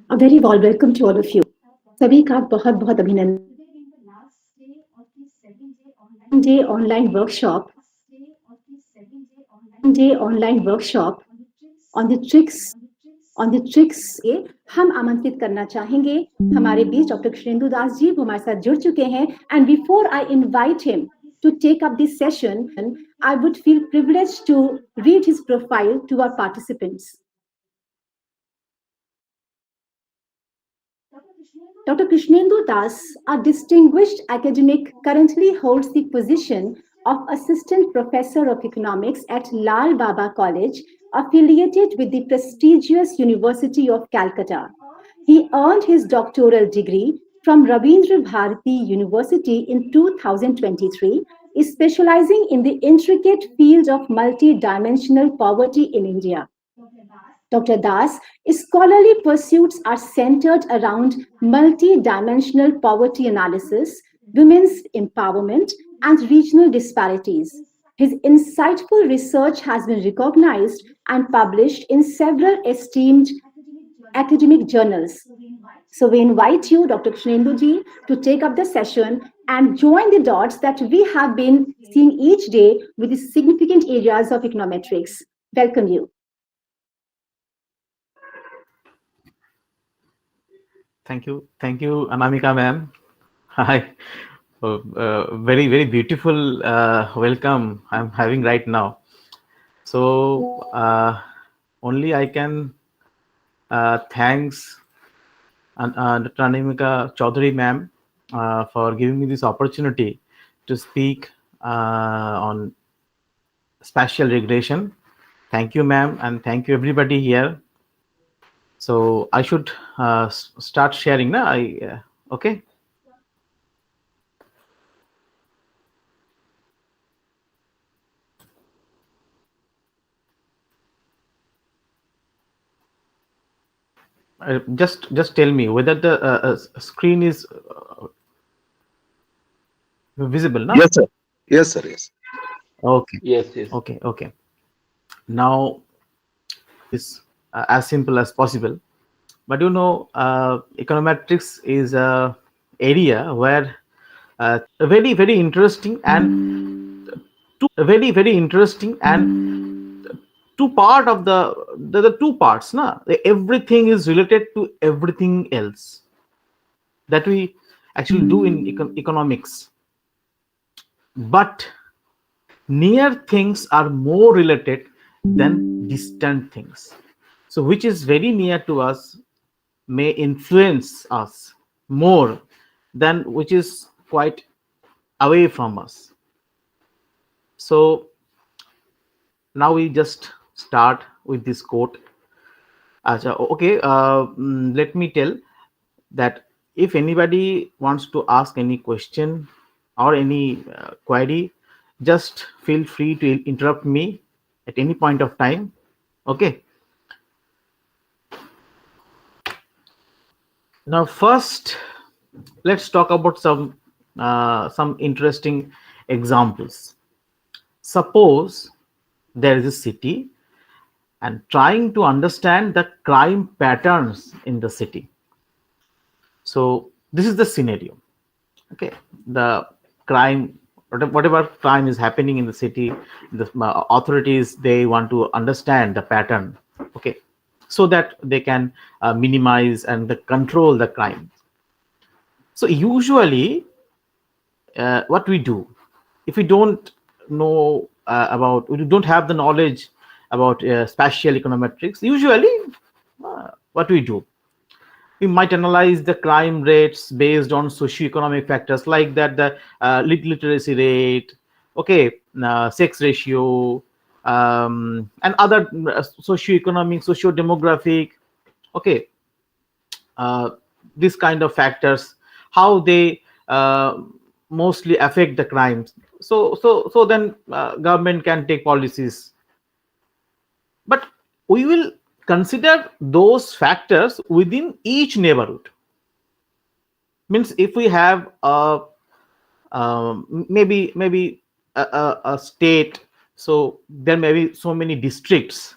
A very warm welcome to all of you. सभी का बहुत बहुत अभिनंदन day online workshop on the tricks ये हम आमंत्रित करना चाहेंगे हमारे बीच डॉक्टर कृष्णेंदु दास जी वो हमारे साथ जुड़ चुके हैं and before I invite him to take up this session, I would feel privileged to read his profile to our participants. Dr. Krishnendu Das, a distinguished academic, currently holds the position of Assistant Professor of Economics at Lalbaba College, affiliated with the prestigious University of Calcutta. He earned his doctoral degree from Rabindra Bharati University in 2023, is specializing in the intricate field of multi-dimensional poverty in India. Dr. Das' scholarly pursuits are centered around multi-dimensional poverty analysis, women's empowerment, and regional disparities. His insightful research has been recognized and published in several esteemed academic journals. So we invite you, Dr. Krishnendu ji, to take up the session and join the dots that we have been seeing each day with the significant areas of econometrics. Welcome you. Thank you, Anamika ma'am. Hi, very beautiful welcome I'm having right now. So only I can thanks Dr. Anamika Chaudhary ma'am for giving me this opportunity to speak on spatial regression. Thank you ma'am, and thank you everybody here. So I should start sharing now. Okay. Just tell me whether the screen is visible now. Yes, sir. Yes, sir. Yes. Okay. Yes. Okay. Now is as simple as possible, but econometrics is a area where very interesting and two part of the two parts. Everything is related to everything else that we actually do in economics, but near things are more related than distant things. So which is very near to us may influence us more than which is quite away from us. So now we just start with this quote. Okay, let me tell that if anybody wants to ask any question or any query, just feel free to interrupt me at any point of time. Okay. Now first, let's talk about some interesting examples. Suppose there is a city and trying to understand the crime patterns in the city. So this is the scenario. Okay, the crime, whatever crime is happening in the city, the authorities, they want to understand the pattern. Okay, so that they can minimize and control the crime. So usually what we do, if we don't know we don't have the knowledge about spatial econometrics, usually what we do, we might analyze the crime rates based on socioeconomic factors like that, the literacy rate, okay, sex ratio, and other socioeconomic, socio-demographic, okay, this kind of factors, how they mostly affect the crimes. So then government can take policies, but we will consider those factors within each neighborhood. Means if we have maybe a state, so there may be so many districts,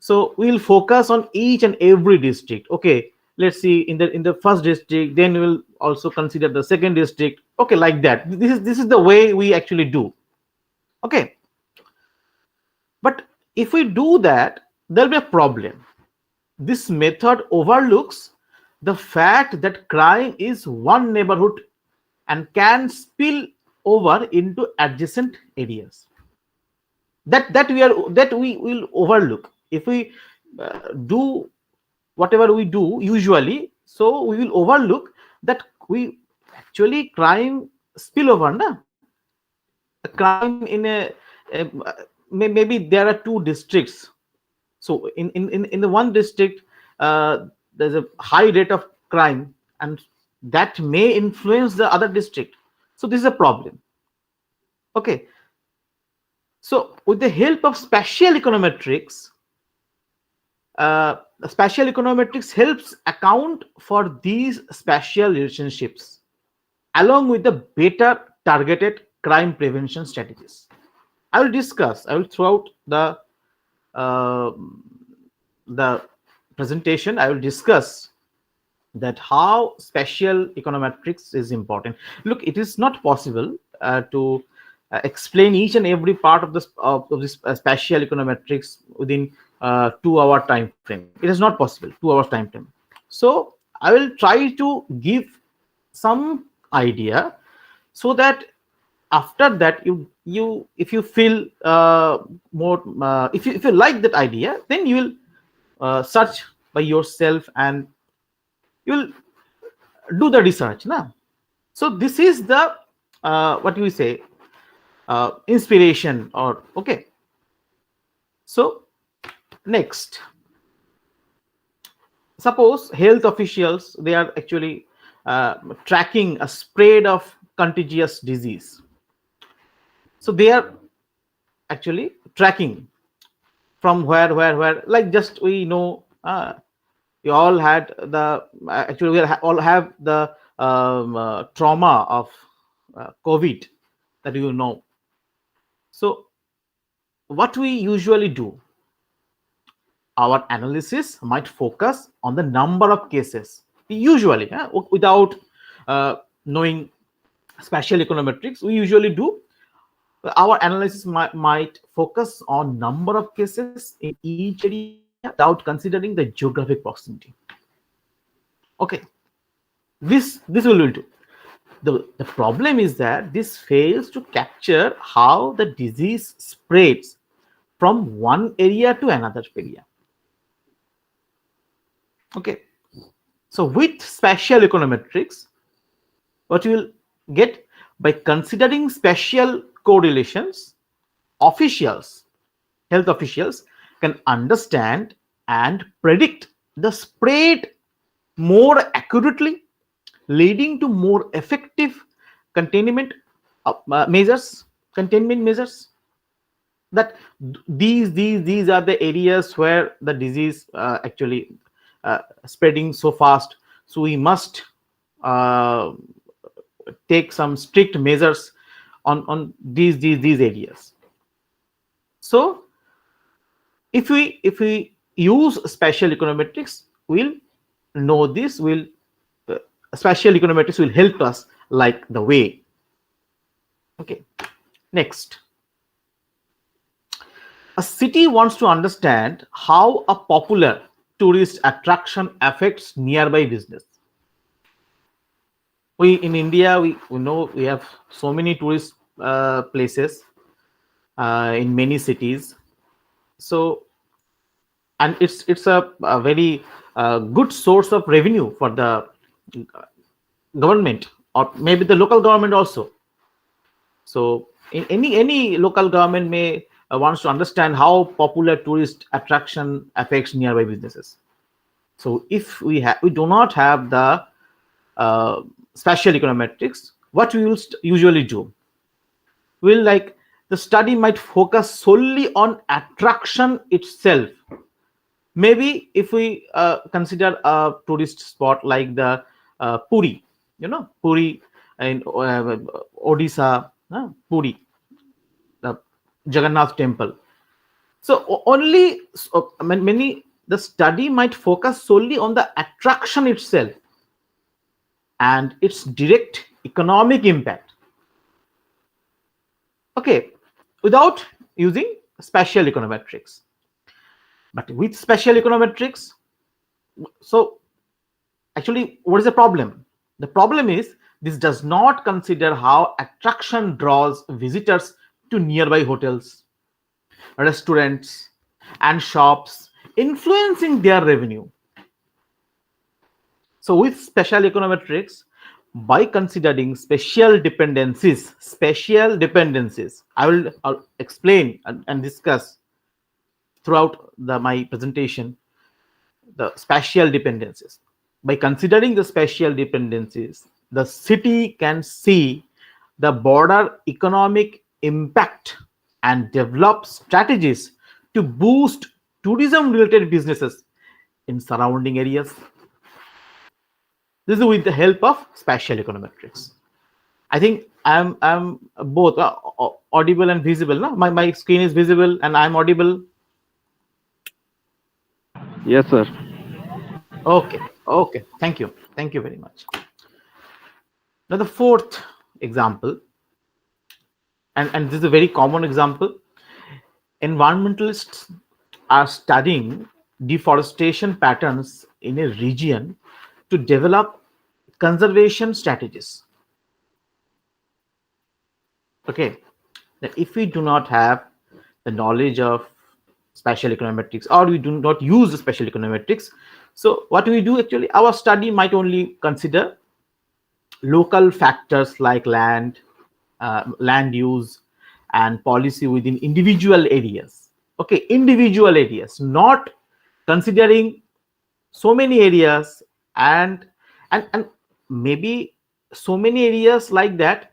so we'll focus on each and every district. Okay, let's see, in the first district, then we will also consider the second district. Okay, like that. This is the way we actually do. Okay, but if we do that, there'll be a problem. This method overlooks the fact that crime is one neighborhood and can spill over into adjacent areas. That we will overlook if we do whatever we do usually. So we will overlook that we actually crime spill over, na? A crime in maybe there are two districts. So in the one district, there's a high rate of crime, and that may influence the other district. So this is a problem. Okay, so with the help of spatial econometrics, spatial econometrics helps account for these spatial relationships along with the better targeted crime prevention strategies. I will throughout uh, the presentation, I will discuss that how spatial econometrics is important. Look, it is not possible to explain each and every part of this spatial econometrics within 2 hour time frame. It is not possible, 2 hours time frame. So I will try to give some idea, so that after that you if you feel more if you like that idea, then you will search by yourself and you will do the research now. So this is the what do we say, inspiration, or okay. So next, suppose health officials, they are actually tracking a spread of contagious disease. So they are actually tracking from where, like, just we know, we all had the actually we all have the trauma of COVID, that you know. So what we usually do, our analysis might focus on the number of cases usually, without knowing spatial econometrics. We usually do our analysis might focus on number of cases in each area without considering the geographic proximity. Okay, this will do. The problem is that this fails to capture how the disease spreads from one area to another area. Okay, so with spatial econometrics, what you will get, by considering spatial correlations, health officials can understand and predict the spread more accurately, leading to more effective containment measures. That these are the areas where the disease actually spreading so fast. So we must take some strict measures on these areas. So if we use spatial econometrics, we'll know this. Spatial econometrics will help us like the way. Okay, next, a city wants to understand how a popular tourist attraction affects nearby business. We in India, we know we have so many tourist places in many cities. So, and it's a very good source of revenue for the government, or maybe the local government also. So in any local government may wants to understand how popular tourist attraction affects nearby businesses. So if we do not have the spatial econometrics, what we will usually do, will, like, the study might focus solely on attraction itself. Maybe if we consider a tourist spot like the Puri, Puri in Odisha, Puri, the Jagannath temple. So only many the study might focus solely on the attraction itself and its direct economic impact. Okay, without using spatial econometrics. But with spatial econometrics, so actually, what is the problem? The problem is this does not consider how attraction draws visitors to nearby hotels, restaurants, and shops, influencing their revenue. So with spatial econometrics, by considering spatial dependencies, I'll explain and discuss throughout my presentation the spatial dependencies. By considering the spatial dependencies, the city can see the broader economic impact and develop strategies to boost tourism related businesses in surrounding areas. This is with the help of spatial econometrics. I think I'm both audible and visible. No? My screen is visible and I'm audible. Yes, sir. Okay. Thank you very much. Now the fourth example, and this is a very common example. Environmentalists are studying deforestation patterns in a region to develop conservation strategies. Okay, that if we do not have the knowledge of spatial econometrics, or we do not use the spatial econometrics, so what do we do? Actually, our study might only consider local factors like land use and policy within individual areas. Okay, individual areas, not considering so many areas and maybe so many areas like that.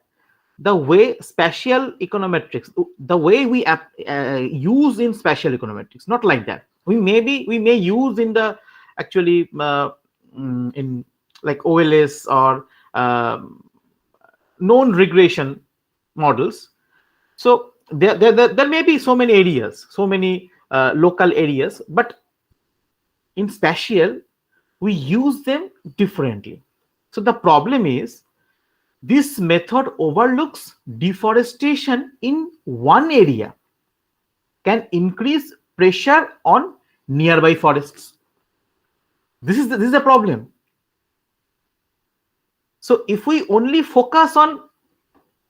The way spatial econometrics, the way we use in spatial econometrics, not like that. We may use in the actually in like OLS or known regression models. So there may be so many areas, so many local areas, but in spatial we use them differently. So the problem is this method overlooks deforestation in one area can increase pressure on nearby forests. This is the problem. So if we only focus on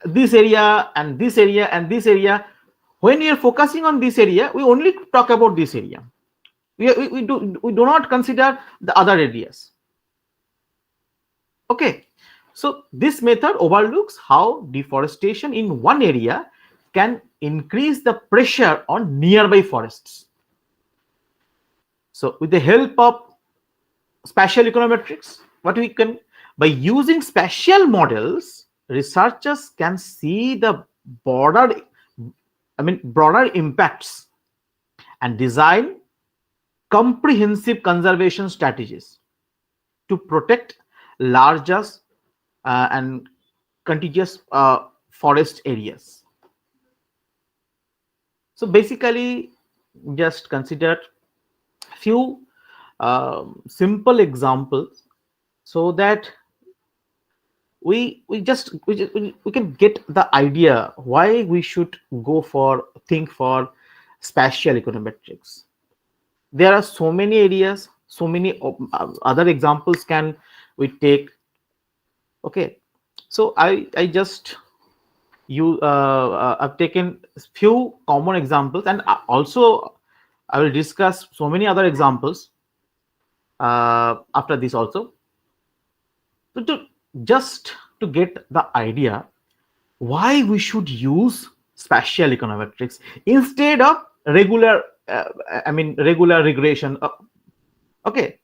this area and this area and this area, when we are focusing on this area, we only talk about this area. We do not consider the other areas. Okay, so this method overlooks how deforestation in one area can increase the pressure on nearby forests. So with the help of spatial econometrics, what we can, by using spatial models, researchers can see the broader impacts and design comprehensive conservation strategies to protect larger and contiguous forest areas. So basically, just consider a few simple examples so that we can get the idea why we should think for spatial econometrics. There are so many areas, so many other examples can we take. Okay, so I've taken few common examples, and also I will discuss so many other examples after this also. So to get the idea why we should use spatial econometrics instead of regular regression. Okay,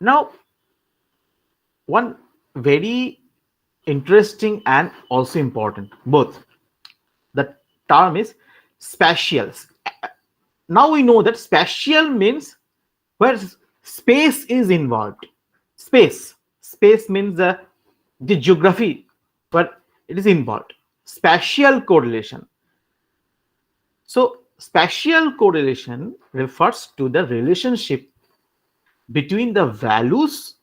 now one very interesting and also important, both, the term is spatial. Now we know that spatial means where space is involved. Space means the geography where it is involved. Spatial correlation. So spatial correlation refers to the relationship between the values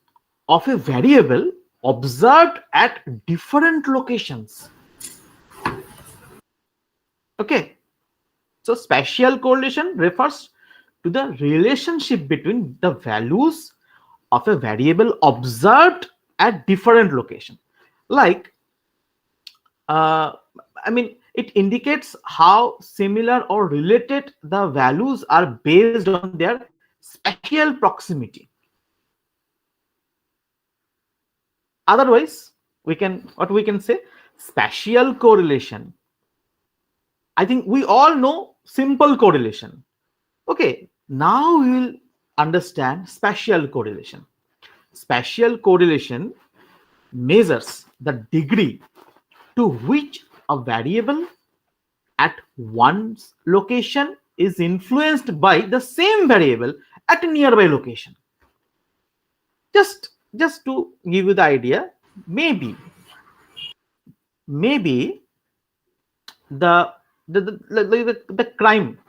of a variable observed at different locations. Okay, so spatial correlation refers to the relationship between the values of a variable observed at different location. Like, I mean, it indicates how similar or related the values are based on their spatial proximity. Otherwise, we can say spatial correlation. I think we all know simple correlation. Okay, now we will understand spatial correlation. Spatial correlation measures the degree to which a variable at one location is influenced by the same variable at a nearby location. Just to give you the idea, maybe the the crime,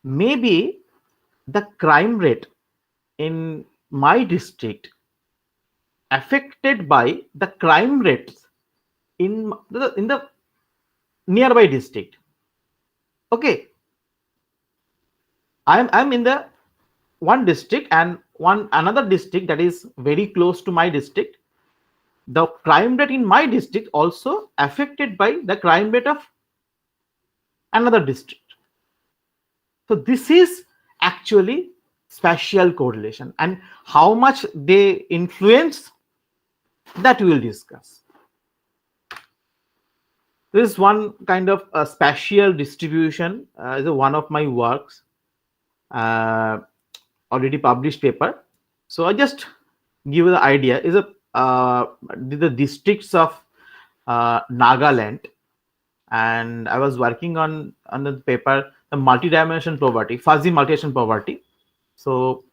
maybe the crime rate in my district affected by the crime rates in the nearby district. Okay, I'm in the one district, and one another district that is very close to my district, the crime rate in my district also affected by the crime rate of another district. So this is actually spatial correlation, and how much they influence, that we will discuss. This is one kind of a spatial distribution, is one of my works, already published paper. So I just give you the idea. Is the districts of Nagaland, and I was working on the paper, the multidimensional poverty, fuzzy multidimensional poverty. So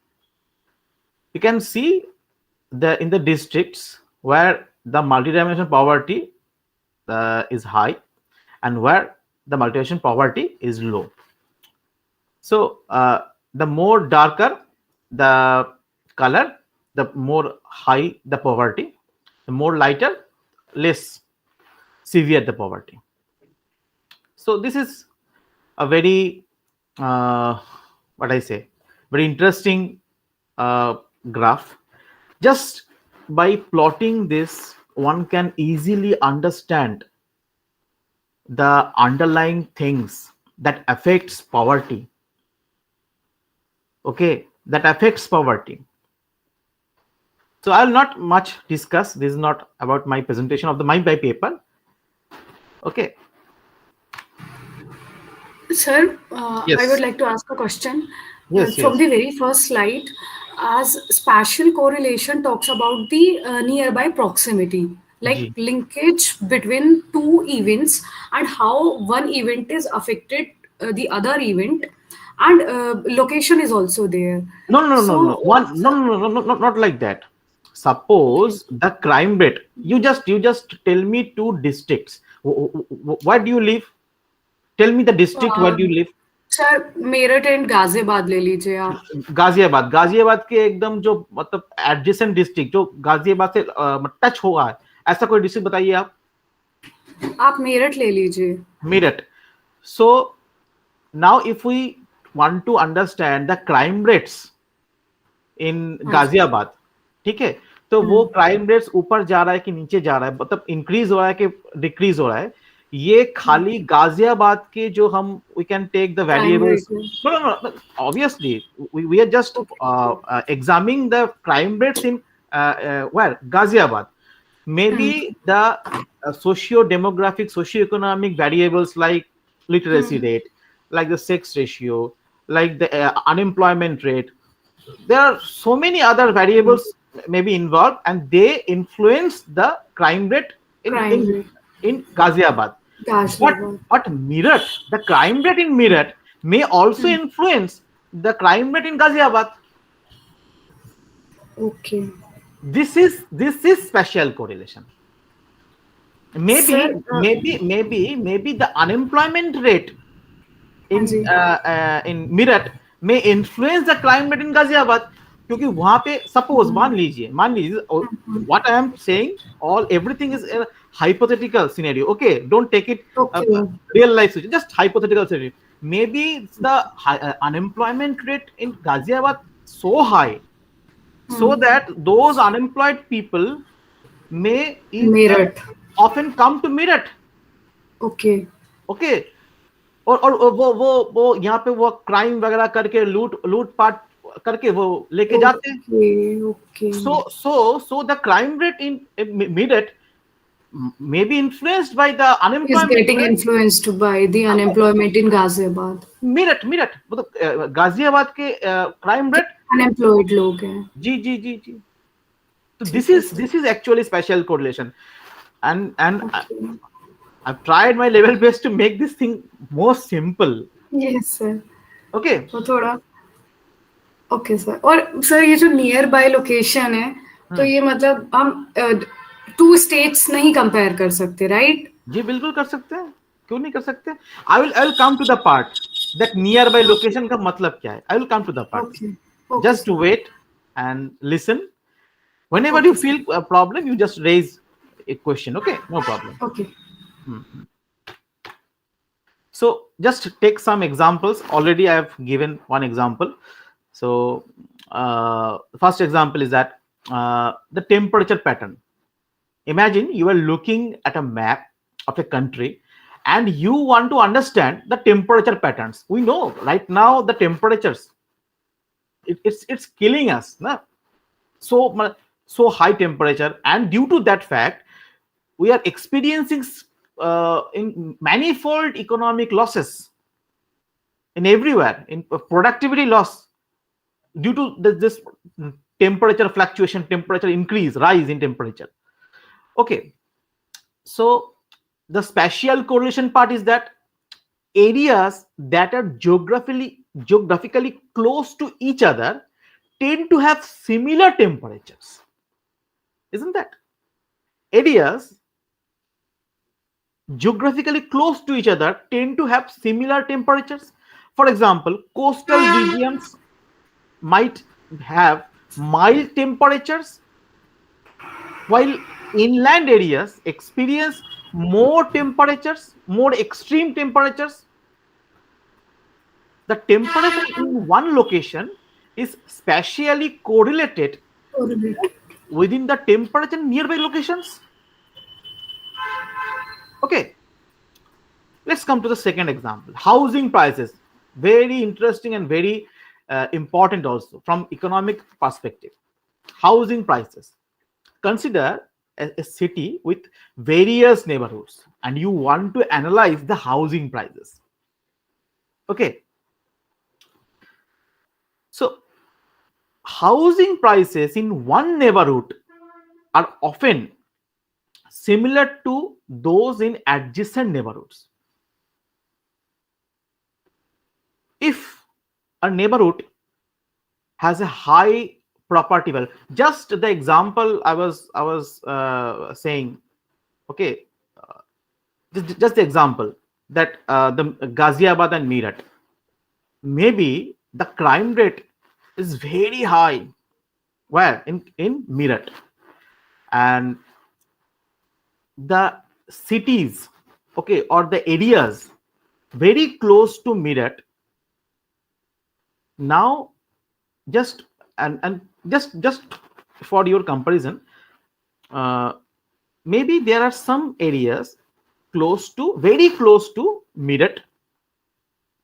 you can see in the districts where the multidimensional poverty is high and where the multidimensional poverty is low. So the more darker the color, the more high the poverty, the more lighter, less severe the poverty. So this is a very what I say, very interesting graph. Just by plotting this, one can easily understand the underlying things that affects poverty. Okay, that affects poverty. So I'll not much discuss. This is not about my presentation of the my paper. Okay. Sir, Yes. I would like to ask a question. Yes, From yes. the very first slide, as spatial correlation talks about the nearby proximity, like Ji. linkage between two events and how one event is affected the other event, and location is also there. No. So, what's No, not like that. okay? Suppose the crime rate. You just tell me two districts. Where do you live? Tell me the district where Uh, do you live. Sir Meerut and Ghaziabad ले लीजिए आप. गाजियाबाद के एकदम जो मतलब adjacent district जो गाजियाबाद से touch होगा, ऐसा कोई डिस्ट्रिक्ट बताइए आप मेरठ ले लीजिए. Meerut. So now if we want to understand the crime rates in हाँ जी. गाजियाबाद, ठीक है, तो वो क्राइम रेट्स ऊपर जा रहा है कि नीचे जा रहा है, मतलब इंक्रीज हो रहा है कि डिक्रीज हो रहा है, ये खाली गाजियाबाद के जो हम we can take the Crime variables. rate. No, obviously we are just examining the crime rates in where Ghaziabad. Maybe the socio-demographic, socio-economic variables like literacy rate, like the sex ratio, like the unemployment rate, there are so many other variables may be involved, and they influence the crime rate Crime rate. in Ghaziabad. Ghaziabad. But Meerut, the crime rate in Meerut may also influence the crime rate in Ghaziabad. Okay. This is spatial correlation. Maybe Sir, the unemployment rate हाँ जी in Meerut may influence the crime rate in Ghaziabad, क्योंकि वहां पे suppose मान लीजिए what I am saying, all everything is a hypothetical scenario. Okay, don't take it okay real life situation, just hypothetical scenario. Maybe it's the unemployment rate in Ghaziabad so high, so that those unemployed people may Meerut often come to Meerut. Okay okay, और वो यहाँ पे वो crime वगैरह करके लूटपाट करके वो लेके जाते हैं. Okay okay So the crime rate in Meerut may be influenced by the is unemployment getting rate. influenced by the unemployment in Ghaziabad. Meerut मतलब गाजियाबाद के क्राइम रेट. Unemployed लोग हैं. जी जी जी जी. So this is actually special correlation, and Okay. I've tried my level best to make this thing more simple. Yes sir. Okay. तो थोड़ा okay sir. और sir ये जो near by location है तो ये मतलब हम 2 states नहीं कंपेयर कर सकते राइट? जी बिल्कुल कर सकते हैं, क्यों नहीं कर सकते. I will come to the part that near by location का मतलब क्या है. I will come to the part. Okay Just wait and listen. Whenever you feel a problem, you just raise a question. Okay, no problem. Okay So just take some examples. Already I have given one example. So the first example is that the temperature pattern. Imagine you are looking at a map of a country and you want to understand the temperature patterns. We know right now the temperatures, it's killing us, no? So high temperature, and due to that fact we are experiencing in manifold economic losses in everywhere, in productivity loss due to this temperature fluctuation, temperature increase, rise in temperature. Okay, so the spatial correlation part is that areas that are geographically close to each other tend to have similar temperatures. Isn't that? Areas geographically close to each other tend to have similar temperatures. For example, coastal regions might have mild temperatures, while inland areas experience more temperatures, more extreme temperatures. The temperature in one location is spatially correlated within the temperature in nearby locations. Okay, let's come to the second example. Housing prices, very interesting and very important also from economic perspective. Housing prices. Consider a city with various neighborhoods and you want to analyze the housing prices. Okay, so housing prices in one neighborhood are often similar to those in adjacent neighborhoods. If a neighborhood has a high property value, just the example I was saying, okay, just the example that the Ghaziabad and Meerut, maybe the crime rate is very high where in Meerut, and the cities, okay, or the areas very close to Meerut now, just and just for your comparison, maybe there are some areas very close to Meerut,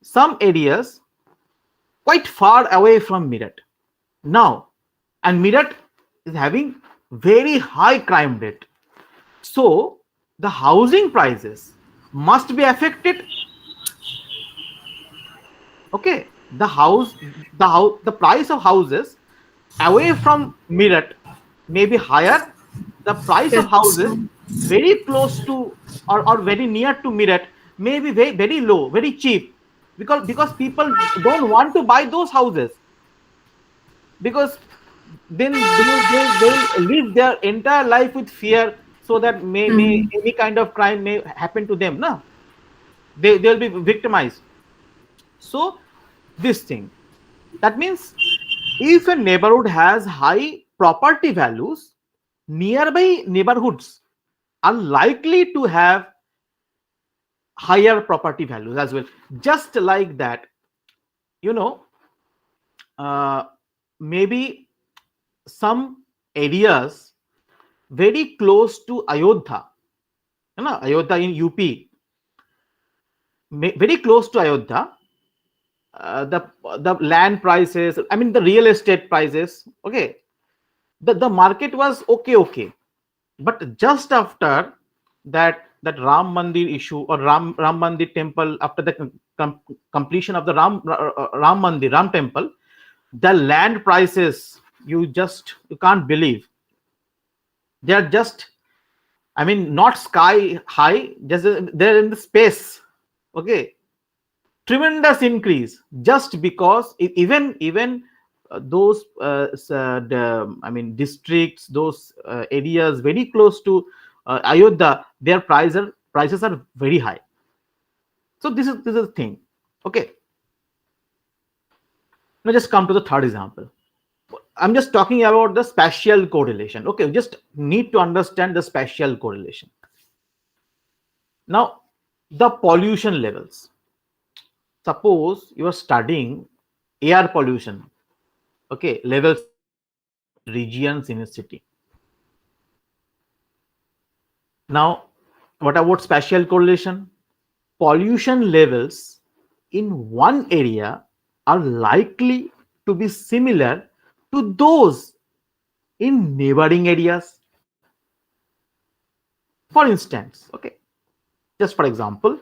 some areas quite far away from Meerut now, and Meerut is having very high crime rate. So the housing prices must be affected. Okay, the price of houses away from Meerut may be higher. The price of houses very close to or very near to Meerut may be very low, very cheap, because people don't want to buy those houses, because then they live their entire life with fear, so that may any kind of crime may happen to them. No, they'll be victimized. So this thing, that means if a neighborhood has high property values, nearby neighborhoods are likely to have higher property values as well. Just like that, you know, uh, maybe some areas very close to Ayodhya, Ayodhya in UP, very close to Ayodhya, the land prices, I mean the real estate prices, okay, the market was okay, but just after that Ram Mandir issue, or Ram Mandir temple, after the completion of the Ram Mandir, Ram temple, the land prices, you can't believe, they are just, I mean, not sky high, just they're in the space. Okay, tremendous increase, just because even those I mean districts, those areas very close to Ayodhya, their prices are very high. So this is the thing. Okay, now just come to the third example. I'm just talking about the spatial correlation. Okay, just need to understand the spatial correlation. Now, the pollution levels. Suppose you are studying air pollution, okay, levels in different regions in a city. Now, what about spatial correlation? Pollution levels in one area are likely to be similar to those in neighboring areas. For instance, okay, just for example,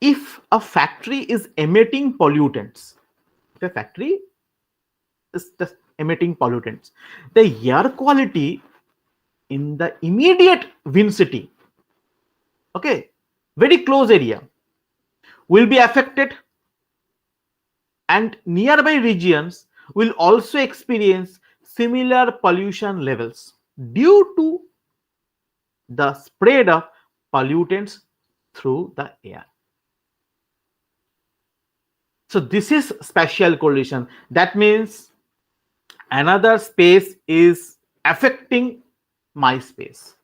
if a factory is emitting pollutants, if a factory is just emitting pollutants, the air quality in the immediate vicinity, okay, very close area, will be affected, and nearby regions will also experience similar pollution levels due to the spread of pollutants through the air. So this is spatial correlation. That means another space is affecting my space.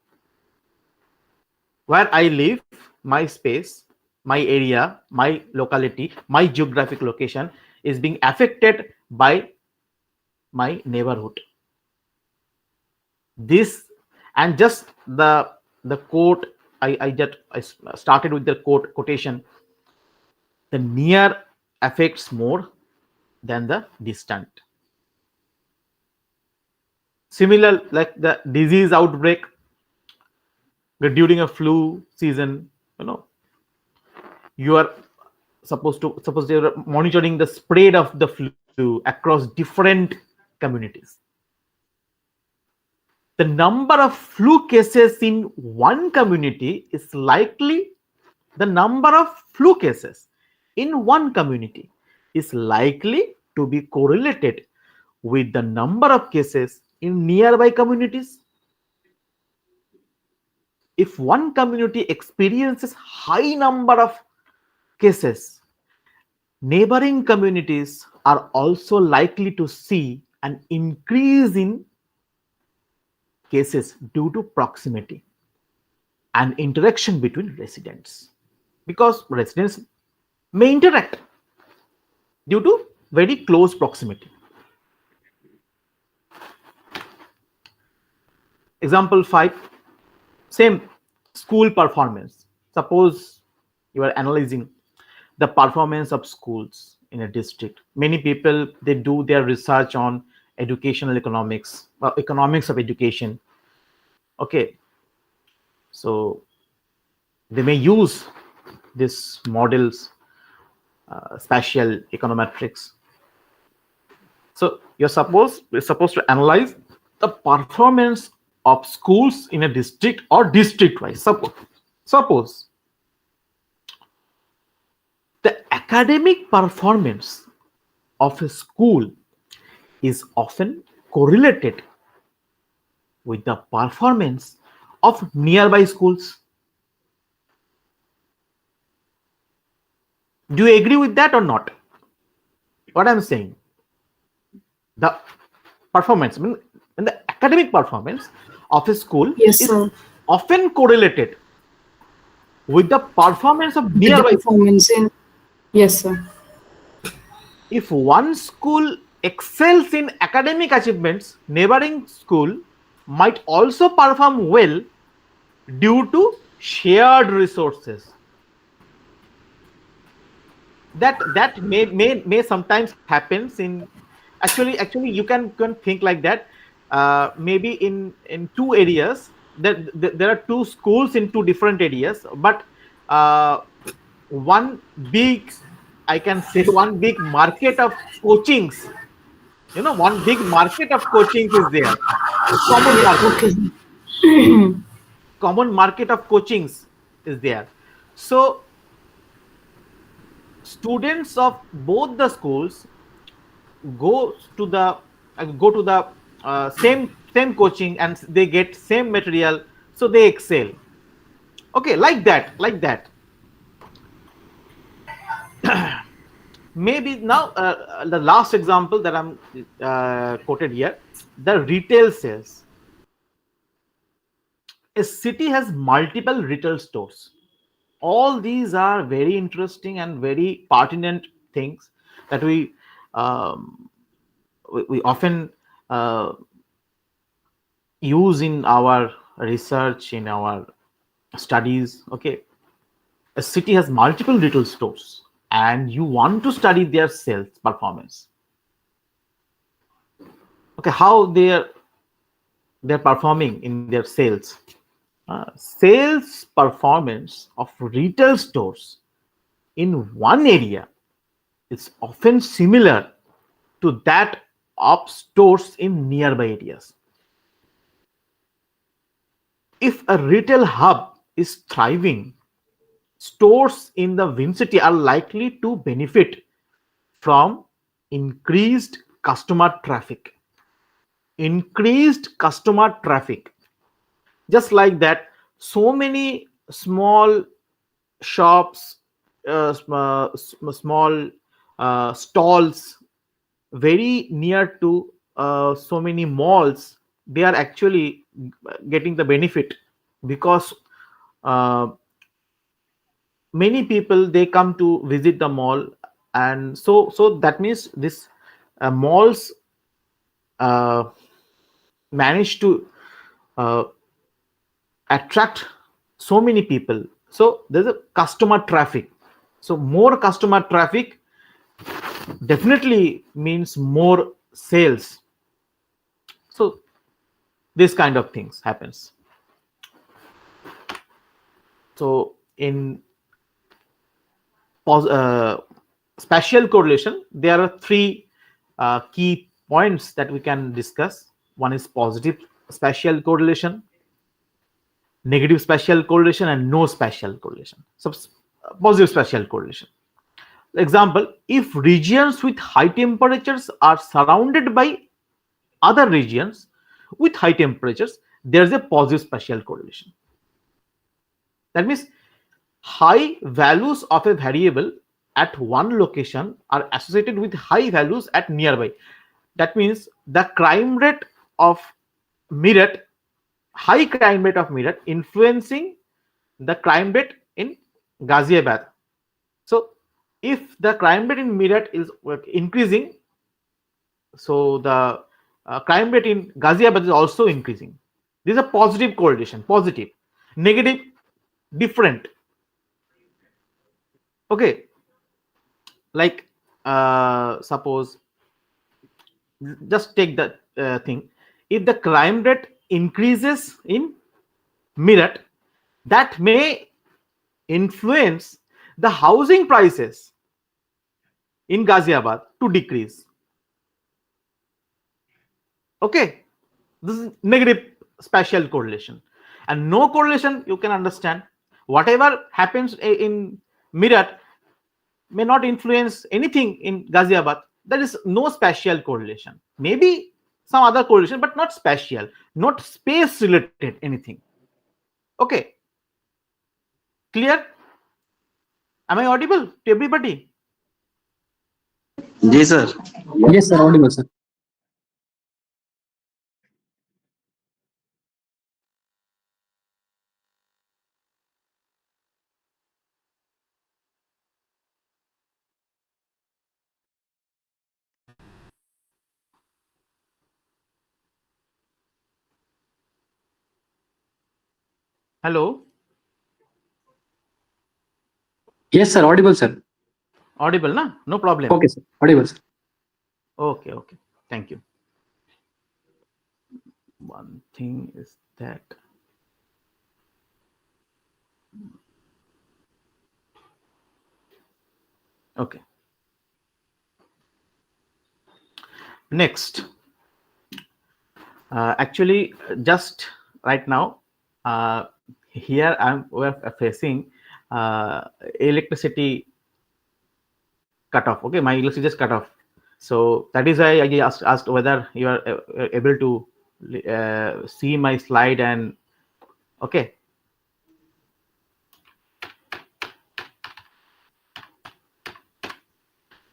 Where I live, my space, my area, my locality, my geographic location is being affected by my neighborhood. This, and just the quote, I started with the quotation, the near affects more than the distant. Similar, like the disease outbreak during a flu season, you are suppose you're monitoring the spread of the flu across different communities. The number of flu cases in one community is likely, the number of flu cases in one community is likely to be correlated with the number of cases in nearby communities. If one community experiences high number of cases, neighboring communities are also likely to see an increase in cases due to proximity and interaction between residents, because residents may interact due to very close proximity. Example 5, same, school performance. Suppose you are analyzing the performance of schools in a district. Many people, they do their research on educational economics, economics of education. Okay, so they may use these models, spatial econometrics. So we're supposed to analyze the performance of schools in a district or district wise. Suppose the academic performance of a school is often correlated with the performance of nearby schools. Do you agree with that or not? What I'm saying, the performance, I mean, in the academic performance of a school Yes, is sir. often correlated with the performance of With the nearby. performance in. Yes, sir. If one school excels in academic achievements, neighboring school might also perform well due to shared resources. That may sometimes happens in, actually you can think like that. Maybe in two areas, there are two schools in two different areas, but one big, I can say, one big market of coachings, one big market of coachings is there. Common market, Okay. common market of coachings is there. So students of both the schools go to the same coaching, and they get same material, so they excel. Okay, like that. Maybe now, the last example that I'm quoted here, the retail sales. A city has multiple retail stores. All these are very interesting and very pertinent things that um, we often uh, use in our research, in our studies. Okay, a city has multiple retail stores and you want to study their sales performance. Okay, how they're performing in their sales. Sales performance of retail stores in one area is often similar to that of stores in nearby areas. If a retail hub is thriving, stores in the vicinity are likely to benefit from increased customer traffic. Increased customer traffic. Just like that, so many small shops, small stalls very near to so many malls, they are actually getting the benefit, because uh, many people, they come to visit the mall, and so that means this malls uh, manage to uh, attract so many people, so there's a customer traffic. So more customer traffic definitely means more sales. So this kind of things happens. So in spatial correlation, there are three key points that we can discuss. One is positive spatial correlation, negative spatial correlation, and no spatial correlation. So positive spatial correlation. Example, if regions with high temperatures are surrounded by other regions with high temperatures, there's a positive spatial correlation. That means high values of a variable at one location are associated with high values at nearby. That means the crime rate of Meerut, high crime rate of Meerut, influencing the crime rate in Ghaziabad. So if the crime rate in Meerut is increasing, so the crime rate in Ghaziabad is also increasing. This is a positive correlation. Positive. Negative, different. Okay, like suppose, just take the thing. If the crime rate increases in Meerut, that may influence the housing prices in Ghaziabad to decrease. Okay, this is negative spatial correlation. And no correlation, you can understand, whatever happens in Meerut may not influence anything in Ghaziabad. There is no spatial correlation. Maybe some other correlation, but not spatial, not space related anything. Okay, clear? Am I audible to everybody? जी sir. Yes, sir. Audible, sir. Hello, Yes, sir. Audible, sir. audible, na? No problem. Okay, sir. Audible, sir. Okay, okay. Thank you. One thing is that okay. Next, actually, just right now, here we're facing electricity cutoff. Okay, my electricity just cut off. So that is why I asked whether you are able to see my slide and okay.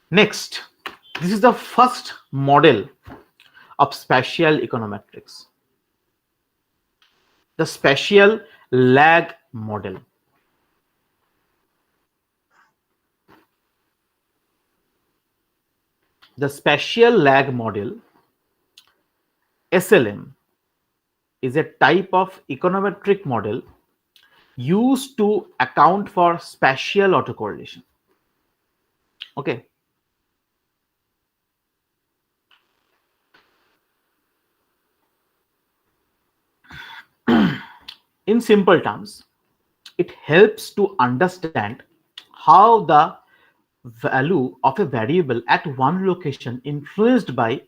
Next, this is the first model of spatial econometrics, the spatial lag model. The spatial lag model, SLM, is a type of econometric model used to account for spatial autocorrelation. Okay. In simple terms, it helps to understand how the value of a variable at one location influenced by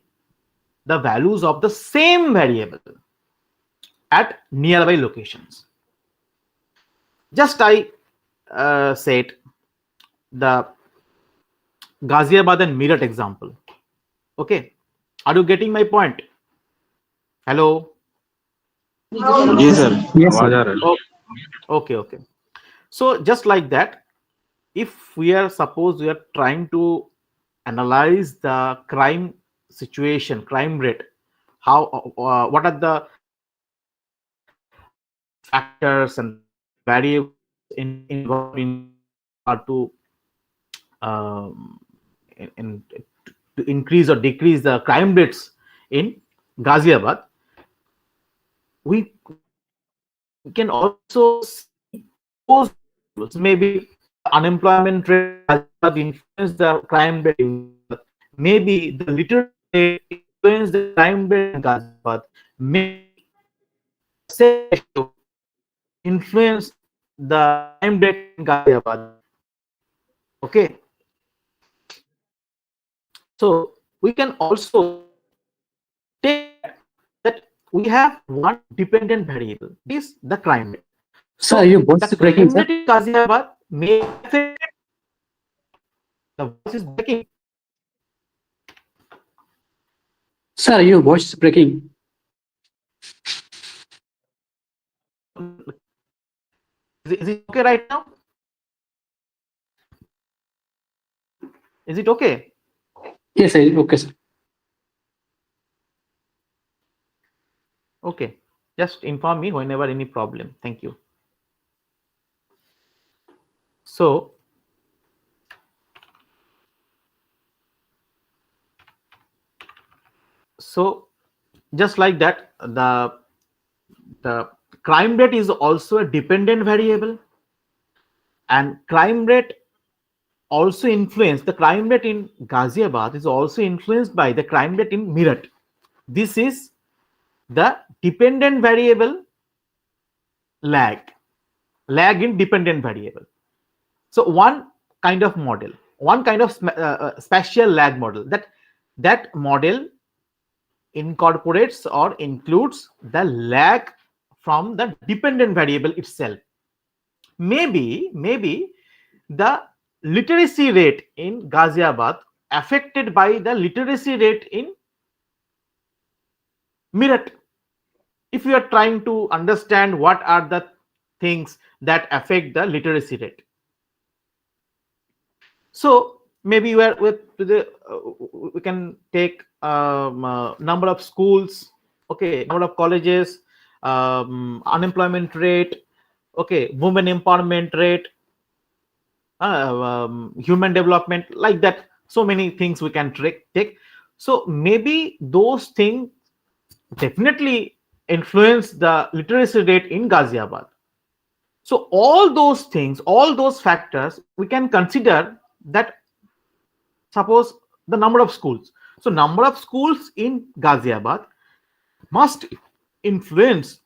the values of the same variable at nearby locations. Just I said the Ghaziabad and Meerut example. Okay, are you getting my point? Hello. जी sir, Yes, आवाज आ sir. रहा है। Okay, okay. So just like that, if we are suppose we are trying to analyze the crime situation, crime rate, how what are the factors and variables involved in to um, in, to increase or decrease the crime rates in Ghaziabad, we can also see those variables. Maybe the unemployment rate influence the crime rate in Ghaziabad. Maybe the literacy rate influence the crime rate in Ghaziabad. Maybe the sex ratio influence the crime rate in Ghaziabad. Okay, so we can also take that we have one dependent variable, is the crime rate. Sir, So your voice the is breaking, crime sir. rate in Ghaziabad may affect the voice is breaking. Sir, your voice is breaking. Is it okay right now? Is it okay? Yes, sir. Okay, sir. Okay. Just inform me whenever any problem. Thank you. So just like that, the crime rate is also a dependent variable, and crime rate also influenced, the crime rate in Ghaziabad is also influenced by the crime rate in Meerut. This is the dependent variable lag in dependent variable. So one kind of model, one kind of spatial lag model, that model incorporates or includes the lag from the dependent variable itself. Maybe the literacy rate in Ghaziabad affected by the literacy rate in Meerut. If you are trying to understand what are the things that affect the literacy rate, so maybe you are with the we can take number of schools, okay, number of colleges, unemployment rate, okay, women empowerment rate, human development, like that. So many things we can take. So maybe those things definitely influence the literacy rate in Ghaziabad. So all those things, all those factors, we can consider that. Suppose the number of schools. So number of schools in Ghaziabad must influence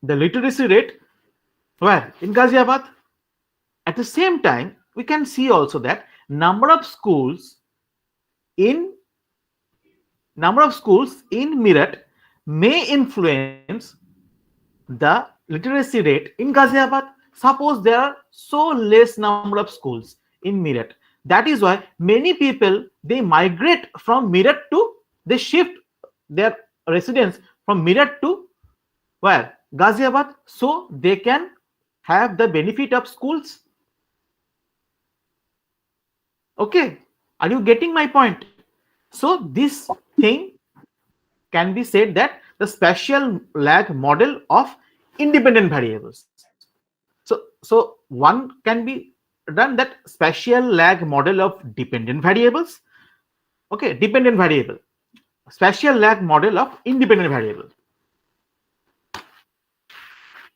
the literacy rate where in Ghaziabad. At the same time, we can see also that number of schools in Meerut may influence the literacy rate in Ghaziabad. Suppose there are so less number of schools in Meerut. That is why many people, they migrate from Meerut to, they shift their residence from Meerut to where? Ghaziabad, so they can have the benefit of schools. Okay, are you getting my point? So this thing can be said that the spatial lag model of independent variables. So one can be done that spatial lag model of dependent variables. Okay, dependent variable, spatial lag model of independent variable.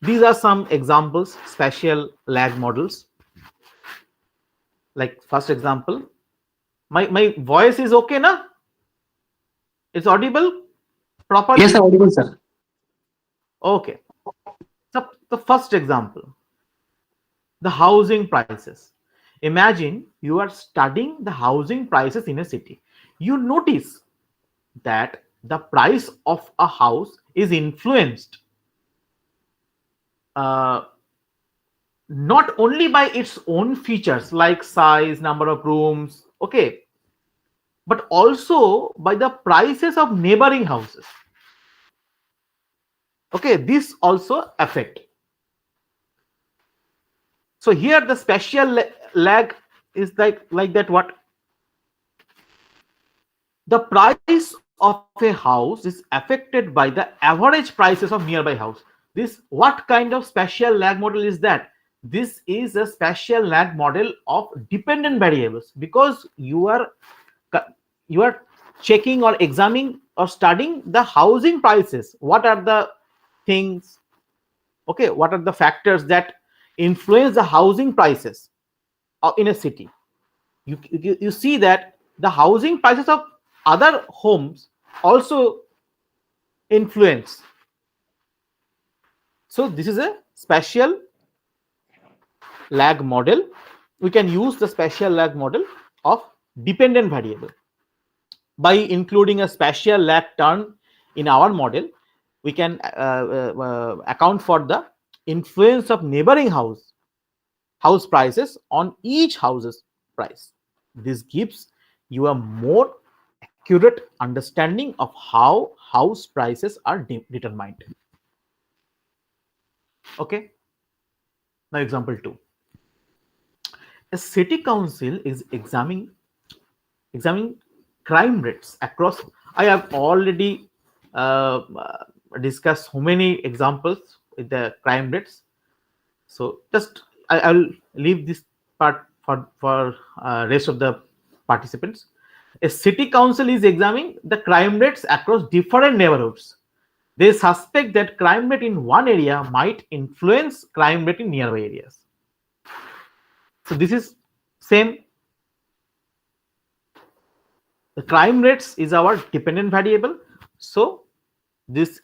These are some examples, spatial lag models. Like first example, my voice is okay, na? It's audible properly? Yes, sir, audible, sir. Okay. So the first example, the housing prices. Imagine you are studying the housing prices in a city. You notice that the price of a house is influenced not only by its own features like size, number of rooms, okay, but also by the prices of neighboring houses. Okay, this also affect. So here the spatial lag is like that. What? The price of a house is affected by the average prices of nearby house. This, what kind of spatial lag model is that? This is a spatial lag model of dependent variables, because you are checking or examining or studying the housing prices. What are the things, okay, what are the factors that influence the housing prices in a city? You see that the housing prices of other homes also influence. So this is a spatial lag model. We can use the spatial lag model of dependent variable. By including a spatial lag term in our model, we can account for the influence of neighboring house prices on each house's price. This gives you a more accurate understanding of how house prices are determined. Okay. Now example 2. A city council is examining crime rates across. I have already discussed so many examples with the crime rates. So just I'll leave this part for rest of the participants. A city council is examining the crime rates across different neighborhoods. They suspect that crime rate in one area might influence crime rate in nearby areas. So this is same. The crime rates is our dependent variable. So this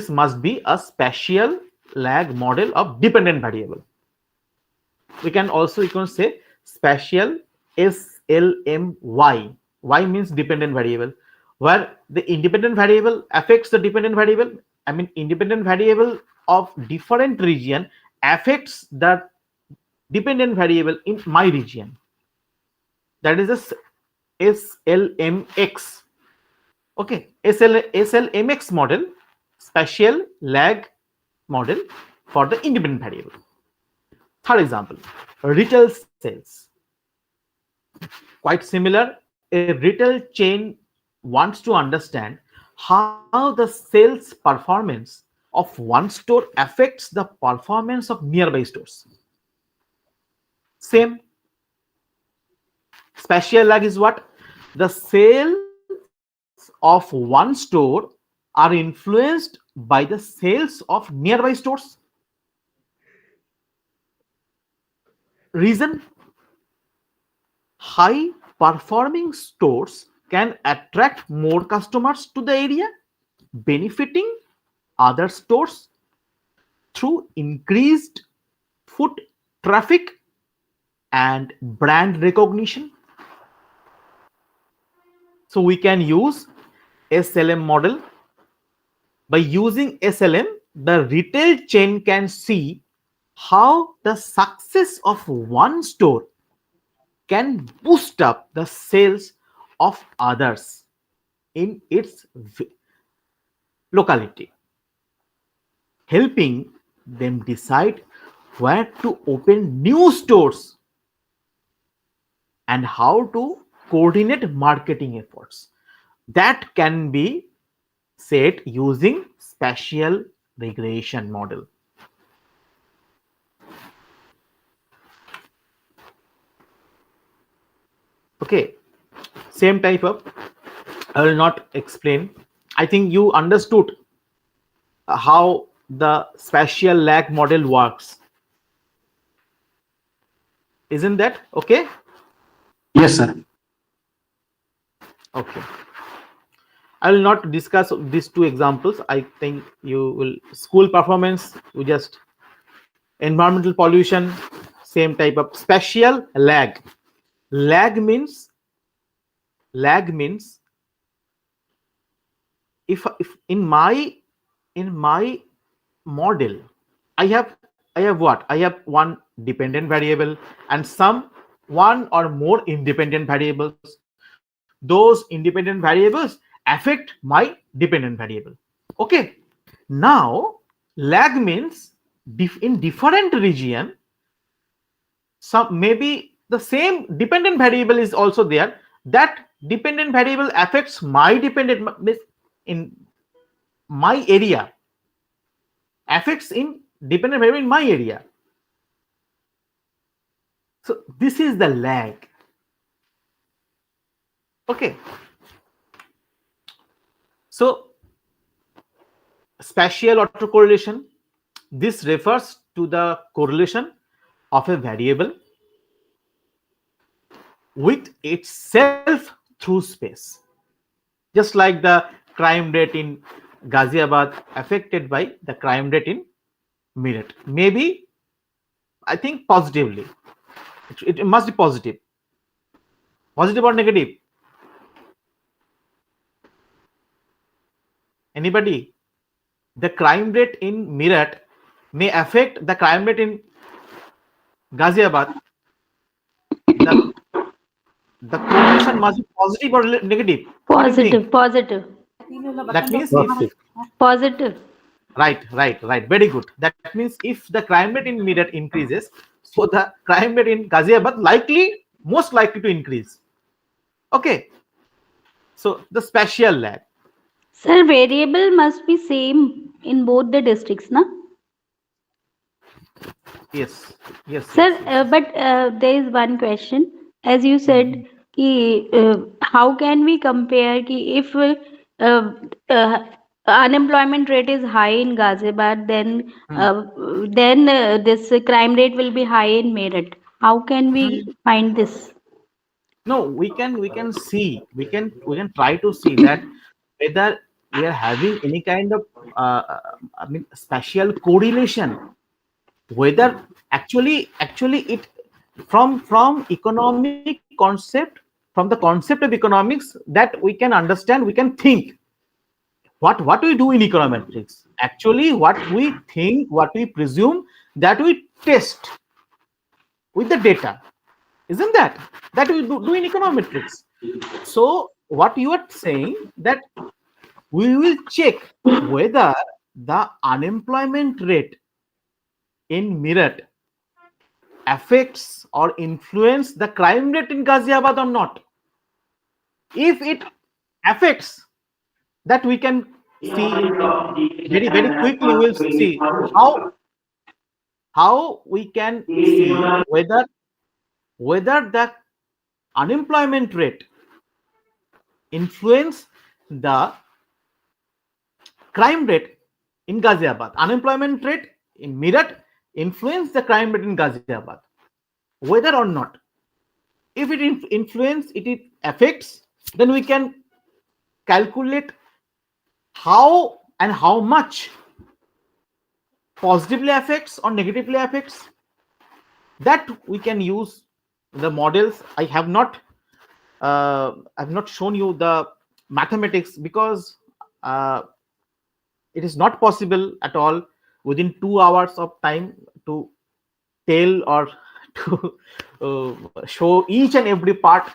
must be a spatial lag model of dependent variable. We can say spatial SLMY. Y means dependent variable, where the independent variable affects the dependent variable. I mean, independent variable of different region affects the dependent variable in my region. That is a SLMX. Okay, SLMX model, spatial lag model for the independent variable. Third example, retail sales. Quite similar, a retail chain wants to understand how the sales performance of one store affects the performance of nearby stores. Same. Spatial lag is what? The sales of one store are influenced by the sales of nearby stores. Reason? High performing stores can attract more customers to the area, benefiting other stores through increased foot traffic and brand recognition. So we can use SLM model. By using SLM, the retail chain can see how the success of one store can boost up the sales of others in its locality, helping them decide where to open new stores and how to coordinate marketing efforts. That can be said using spatial regression model. Okay, same type of, I will not explain. I think you understood how the spatial lag model works. Isn't that okay? Yes, sir. Okay. I will not discuss these two examples. I think you will. School performance, we just environmental pollution, same type of spatial lag. Lag means if in my model I have what? I have one dependent variable and some one or more independent variables. Those independent variables affect my dependent variable. Okay. Now lag means in different region, some maybe the same dependent variable is also there. That dependent variable affects my dependent in my area, affects in dependent variable in my area. So this is the lag. Okay. So spatial autocorrelation, this refers to the correlation of a variable with itself through space. Just like the crime rate in Ghaziabad affected by the crime rate in Meerut. Maybe, I think positively. It must be positive. Positive or negative? Anybody? The crime rate in Meerut may affect the crime rate in Ghaziabad. The correlation must be positive or negative. Positive, positive, That means if positive. right. Very good. That means if the crime rate in Meerut increases, so the crime rate in Ghaziabad most likely to increase. Okay. So the spatial lag. Sir, variable must be same in both the districts, na? Yes. Sir, but there is one question. As you said, how can we compare if unemployment rate is high in Ghaziabad, then this crime rate will be high in Meerut. How can we find this? No, we can see, we can try to see that whether we are having any kind of spatial correlation, whether actually it from economic concept, from the concept of economics, that we can understand, we can think what we do in econometrics. Actually what we think, what we presume, that we test with the data. Isn't that we do in econometrics? So what you are saying, that we will check whether the unemployment rate in Meerut affects or influence the crime rate in Ghaziabad or not? If it affects, that we can see very quickly. We'll see how we can see whether the unemployment rate influence the crime rate in Ghaziabad. Unemployment rate in Meerut influence the crime rate in Ghaziabad, whether or not. If it influence, it affects, then we can calculate how and how much positively affects or negatively affects. That we can use the models. I have not shown you the mathematics because it is not possible at all within 2 hours of time to tell or to show each and every part.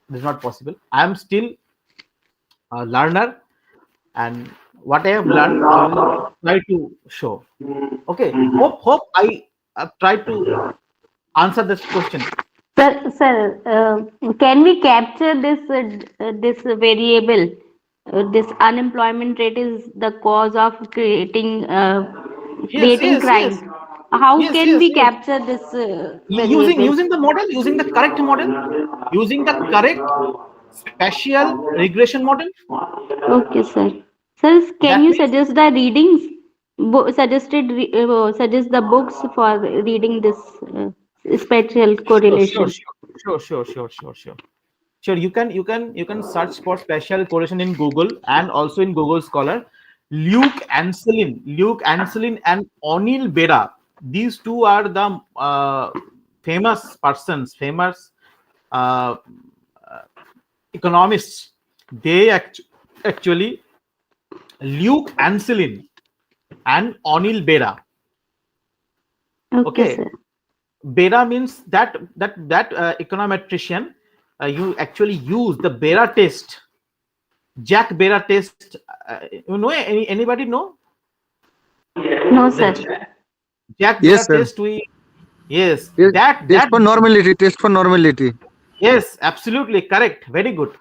It is not possible. I am still a learner, and what I have learned, I will try to show. Okay. Hope I tried to answer this question. Sir, can we capture this variable? This unemployment rate is the cause of creating Yes. crime. How Yes, can yes, we yes. capture this variable? Using the model, using the correct model, using the correct spatial regression model. Okay, sir. Sir, can That you means suggest the readings? Suggest the books for reading this spatial correlation. sure. Sure, you can search for spatial correlation in Google and also in Google Scholar. Luke Anselin and Anil Bera. These two are the famous persons, famous uh, economists. They actually Luke Anselin and Anil Bera. Okay. Sir. Bera means that econometrician. You actually use the Bera test, Jack Bera test. You know, anybody know? No, sir. Jack Yes, Bera sir. test. Yes, Test for normality. Yes, absolutely correct. Very good.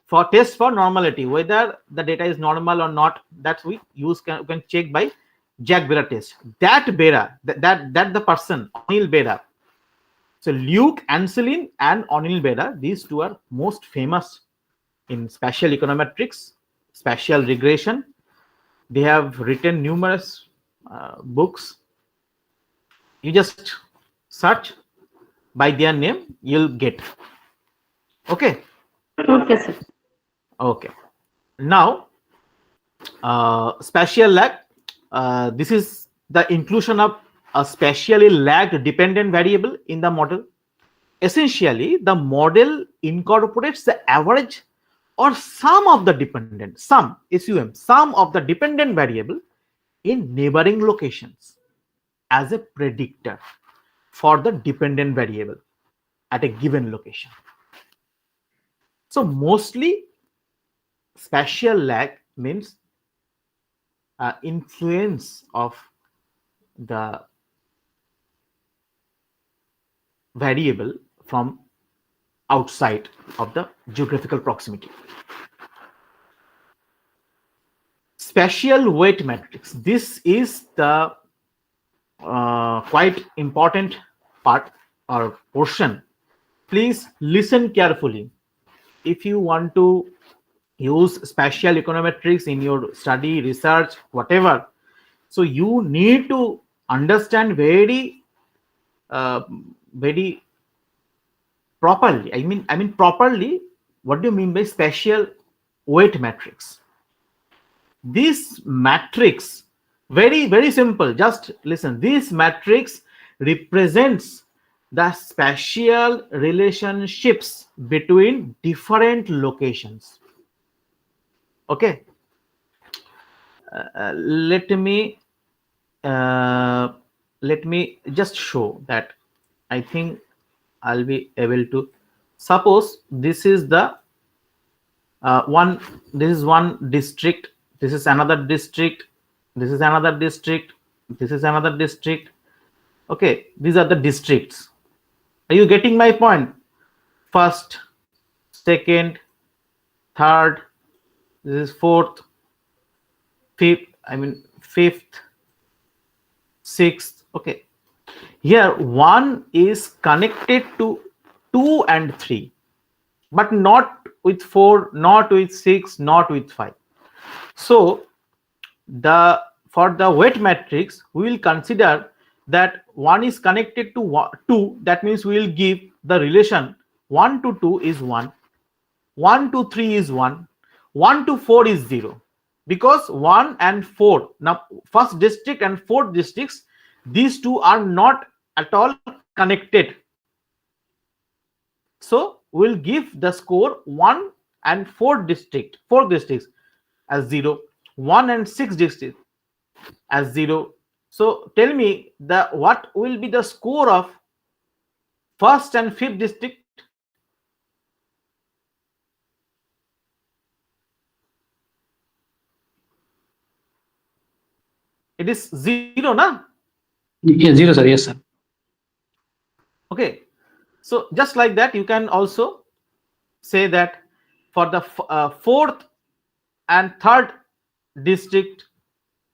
For test for normality, whether the data is normal or not, that we can check by Jack Bera test. That Bera, that the person, Anil Bera. So Luke Anselin and Anil Bera, these two are most famous in spatial econometrics, spatial regression. They have written numerous books. You just search by their name, you'll get. Okay. Okay, sir. Okay. Now, spatial lag. This is the inclusion of a spatially lagged dependent variable in the model. Essentially, the model incorporates the average or sum of the dependent, sum of the dependent variable in neighboring locations as a predictor for the dependent variable at a given location. So mostly spatial lag means influence of the variable from outside of the geographical proximity. Spatial weight matrix. This is the quite important part or portion. Please listen carefully. If you want to use spatial econometrics in your study, research, whatever, so you need to understand very properly. I mean properly. What do you mean by spatial weight matrix? This matrix, very simple. Just listen. This matrix represents the spatial relationships between different locations. Okay. Let me just show that. I think I'll be able to. Suppose this is the one. This is one district. This is another district. This is another district. This is another district. Okay, these are the districts. Are you getting my point? First, second, third, this is fourth, fifth, sixth. Okay, here 1 is connected to 2 and 3, but not with 4, not with 6, not with 5. So for the weight matrix, we will consider that 1 is connected to 2. That means we will give the relation 1 to 2 is 1, 1 to 3 is 1, 1 to 4 is 0, because 1 and 4, now first district and fourth districts, these two are not at all connected. So we'll give the score 1 and 4 districts as 0, 1 and 6 districts as 0. So tell me what will be the score of first and fifth district? It is 0, na? Yeah, 0, sir. Yes, sir. Okay, so just like that, you can also say that for the fourth and third district,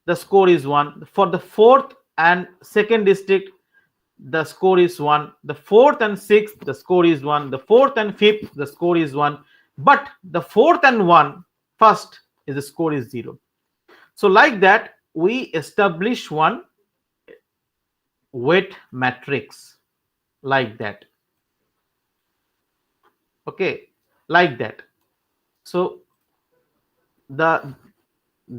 the score is 1. For the fourth and second district, the score is 1. The fourth and sixth, the score is 1. The fourth and fifth, the score is 1. But the fourth and first is the score is 0. So like that, we establish one weight matrix like that. Okay, like that. So there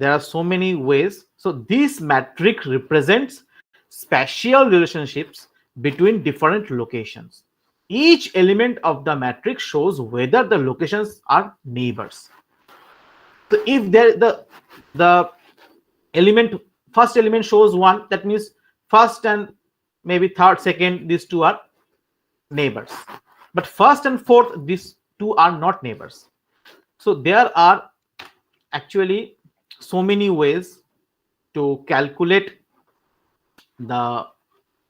are so many ways. So this matrix represents spatial relationships between different locations. Each element of the matrix shows whether the locations are neighbors. So if the first element shows 1, that means first and maybe third, second, these two are neighbors. But first and fourth, these two are not neighbors. So there are actually so many ways to calculate the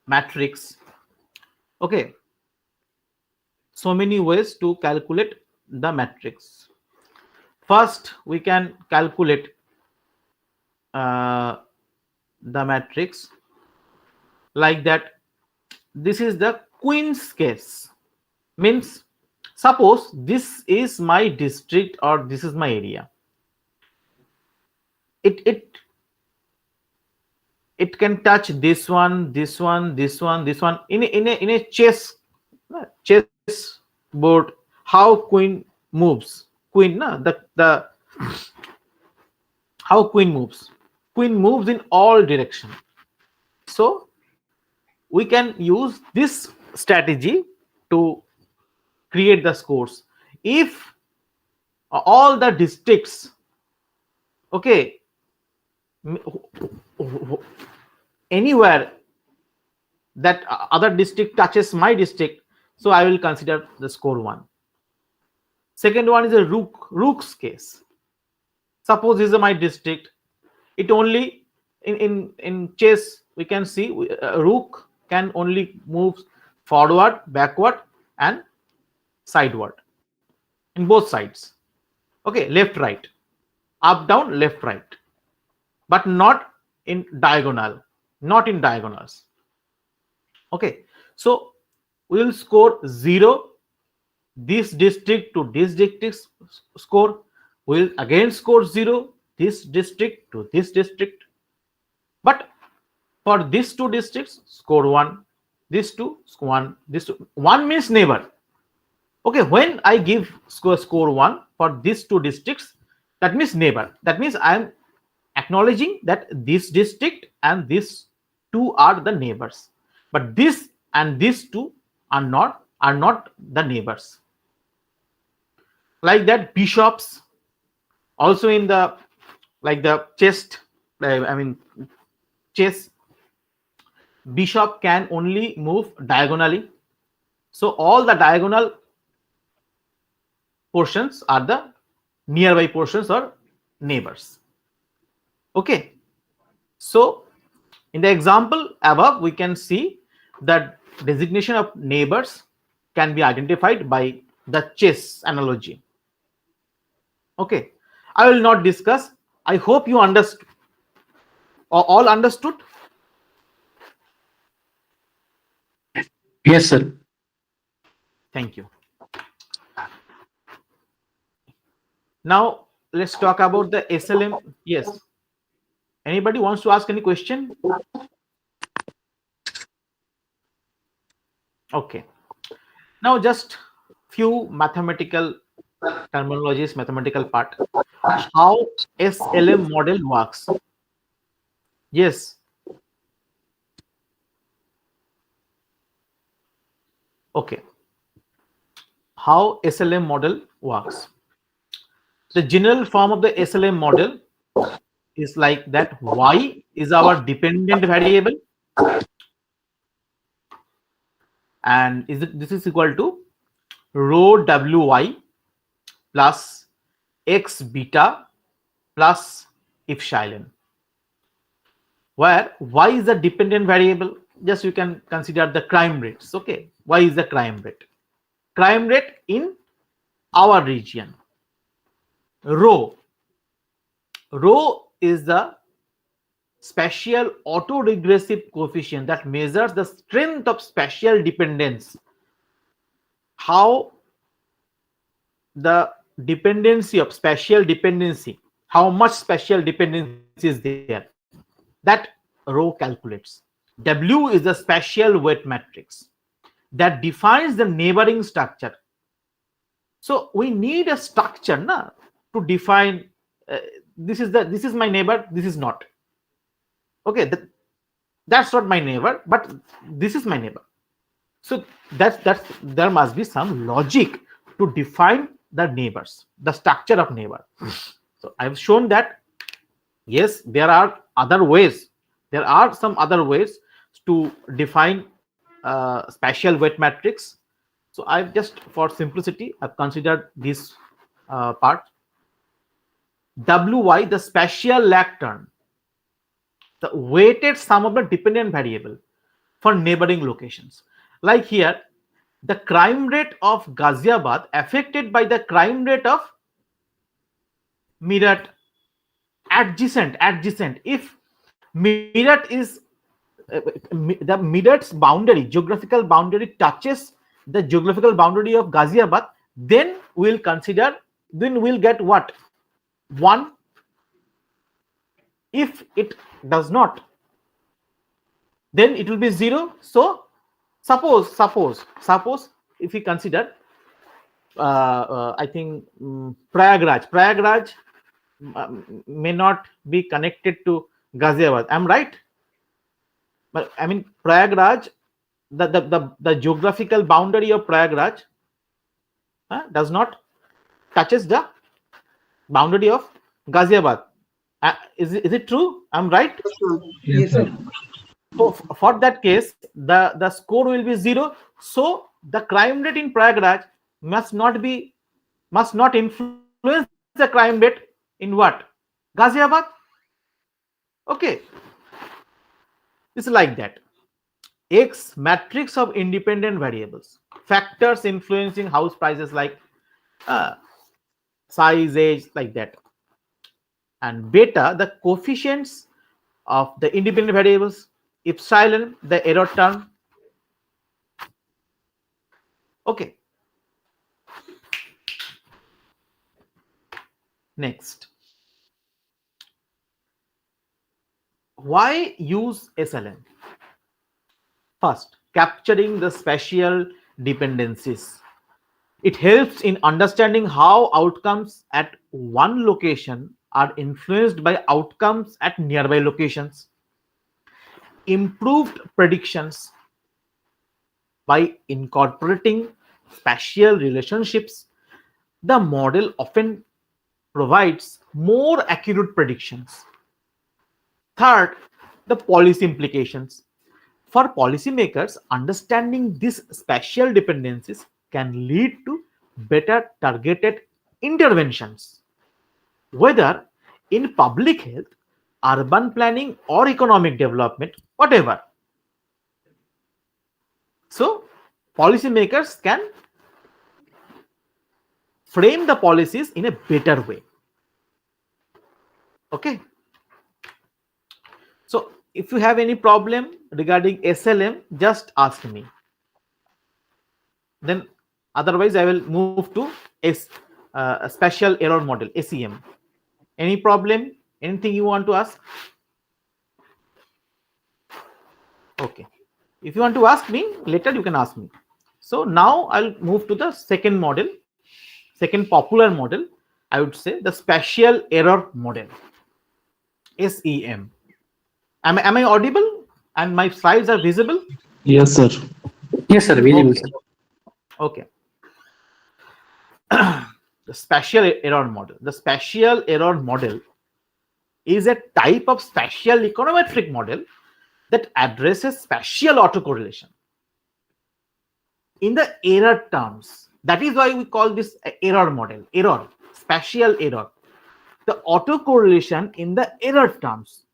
matrix. Okay, so many ways to calculate the matrix. First, we can calculate the matrix like that. This is the Queen's case. Means, suppose this is my district or this is my area. It can touch this one, this one, this one, this one. In a chess board, how queen moves? How queen moves? Queen moves in all direction. So we can use this strategy to create the scores. If all the districts, okay, anywhere that other district touches my district, so I will consider the score 1. Second one is a rook's case. Suppose this is my district. It only in chess we can see a rook can only move forward, backward, and sideward in both sides. Okay, left, right, up, down, left, right, but not in diagonal, not in diagonals. Okay, so we will score 0. This district to this district score, we will again score 0. This district to this district, but for these two districts score 1. This two score 1. This two, 1 means neighbor. Okay, when I give score 1 for these two districts, that means neighbor. That means I am acknowledging that this district and these two are the neighbors, but this and these two are not the neighbors. Like that, bishops also in the chess, bishop can only move diagonally. So all the diagonal portions are the nearby portions or neighbors. Okay, so in the example above we can see the designation of neighbors can be identified by the chess analogy. Okay, I will not discuss. I hope you understood, or all understood. Yes, sir. Thank you. Now let's talk about the SLM. Yes. Anybody wants to ask any question? Okay. Now just few mathematical terminologies, mathematical part. How SLM model works. Yes. Okay. How SLM model works. The general form of the SLM model is like that: y is our dependent variable, and this is equal to rho wy plus x beta plus epsilon, where y is the dependent variable. Just you can consider the crime rates. Okay, y is the crime rate. Crime rate in our region. Rho is the spatial autoregressive coefficient that measures the strength of spatial dependence. How the dependency of spatial dependency, how much spatial dependency is there, that rho calculates. W is the spatial weight matrix that defines the neighboring structure. So we need a structure to define this is my neighbor, this is not. Okay, that's not my neighbor, but this is my neighbor. So that's there must be some logic to define the neighbors, the structure of neighbor. So I've shown that yes, there are other ways. There are some other ways to define spatial weight matrix. So I've just, for simplicity, I've considered this part. Wy, the spatial lag term, the weighted sum of the dependent variable for neighboring locations. Like here, the crime rate of Ghaziabad affected by the crime rate of Meerut adjacent. If Meerut is the Meerut's boundary, geographical boundary touches the geographical boundary of Ghaziabad, then we'll consider, then we'll get what? 1. If it does not, then it will be 0. So suppose if we consider I think Prayagraj may not be connected to Ghaziabad. I'm right? But I mean Prayagraj, the geographical boundary of Prayagraj does not touches the boundary of Ghaziabad. Is it true? I'm right? Yes, sir. So for that case, the score will be 0. So the crime rate in Prayagraj must not influence the crime rate in what? Ghaziabad. Okay. It's like that. X, matrix of independent variables, factors influencing house prices like size, age, like that. And beta, the coefficients of the independent variables. Epsilon, the error term. Okay. Next. Why use SLM? First, capturing the spatial dependencies. It helps in understanding how outcomes at one location are influenced by outcomes at nearby locations. Improved predictions. By incorporating spatial relationships, the model often provides more accurate predictions. Third, the policy implications. For policymakers, understanding these spatial dependencies can lead to better targeted interventions, whether in public health, urban planning, or economic development, whatever. So policymakers can frame the policies in a better way. Okay. So if you have any problem regarding SLM, just ask me. Then otherwise I will move to a special error model, SEM. Any problem? Anything you want to ask? Okay. If you want to ask me later, you can ask me. So now I'll move to the second model, second popular model. I would say the special error model, SEM. Am I audible? And my slides are visible? Yes, sir. Yes, sir. Visible, sir. Okay. The special error model. The special error model is a type of spatial econometric model that addresses spatial autocorrelation in the error terms. That is why we call this error model. Error, spatial error. The autocorrelation in the error terms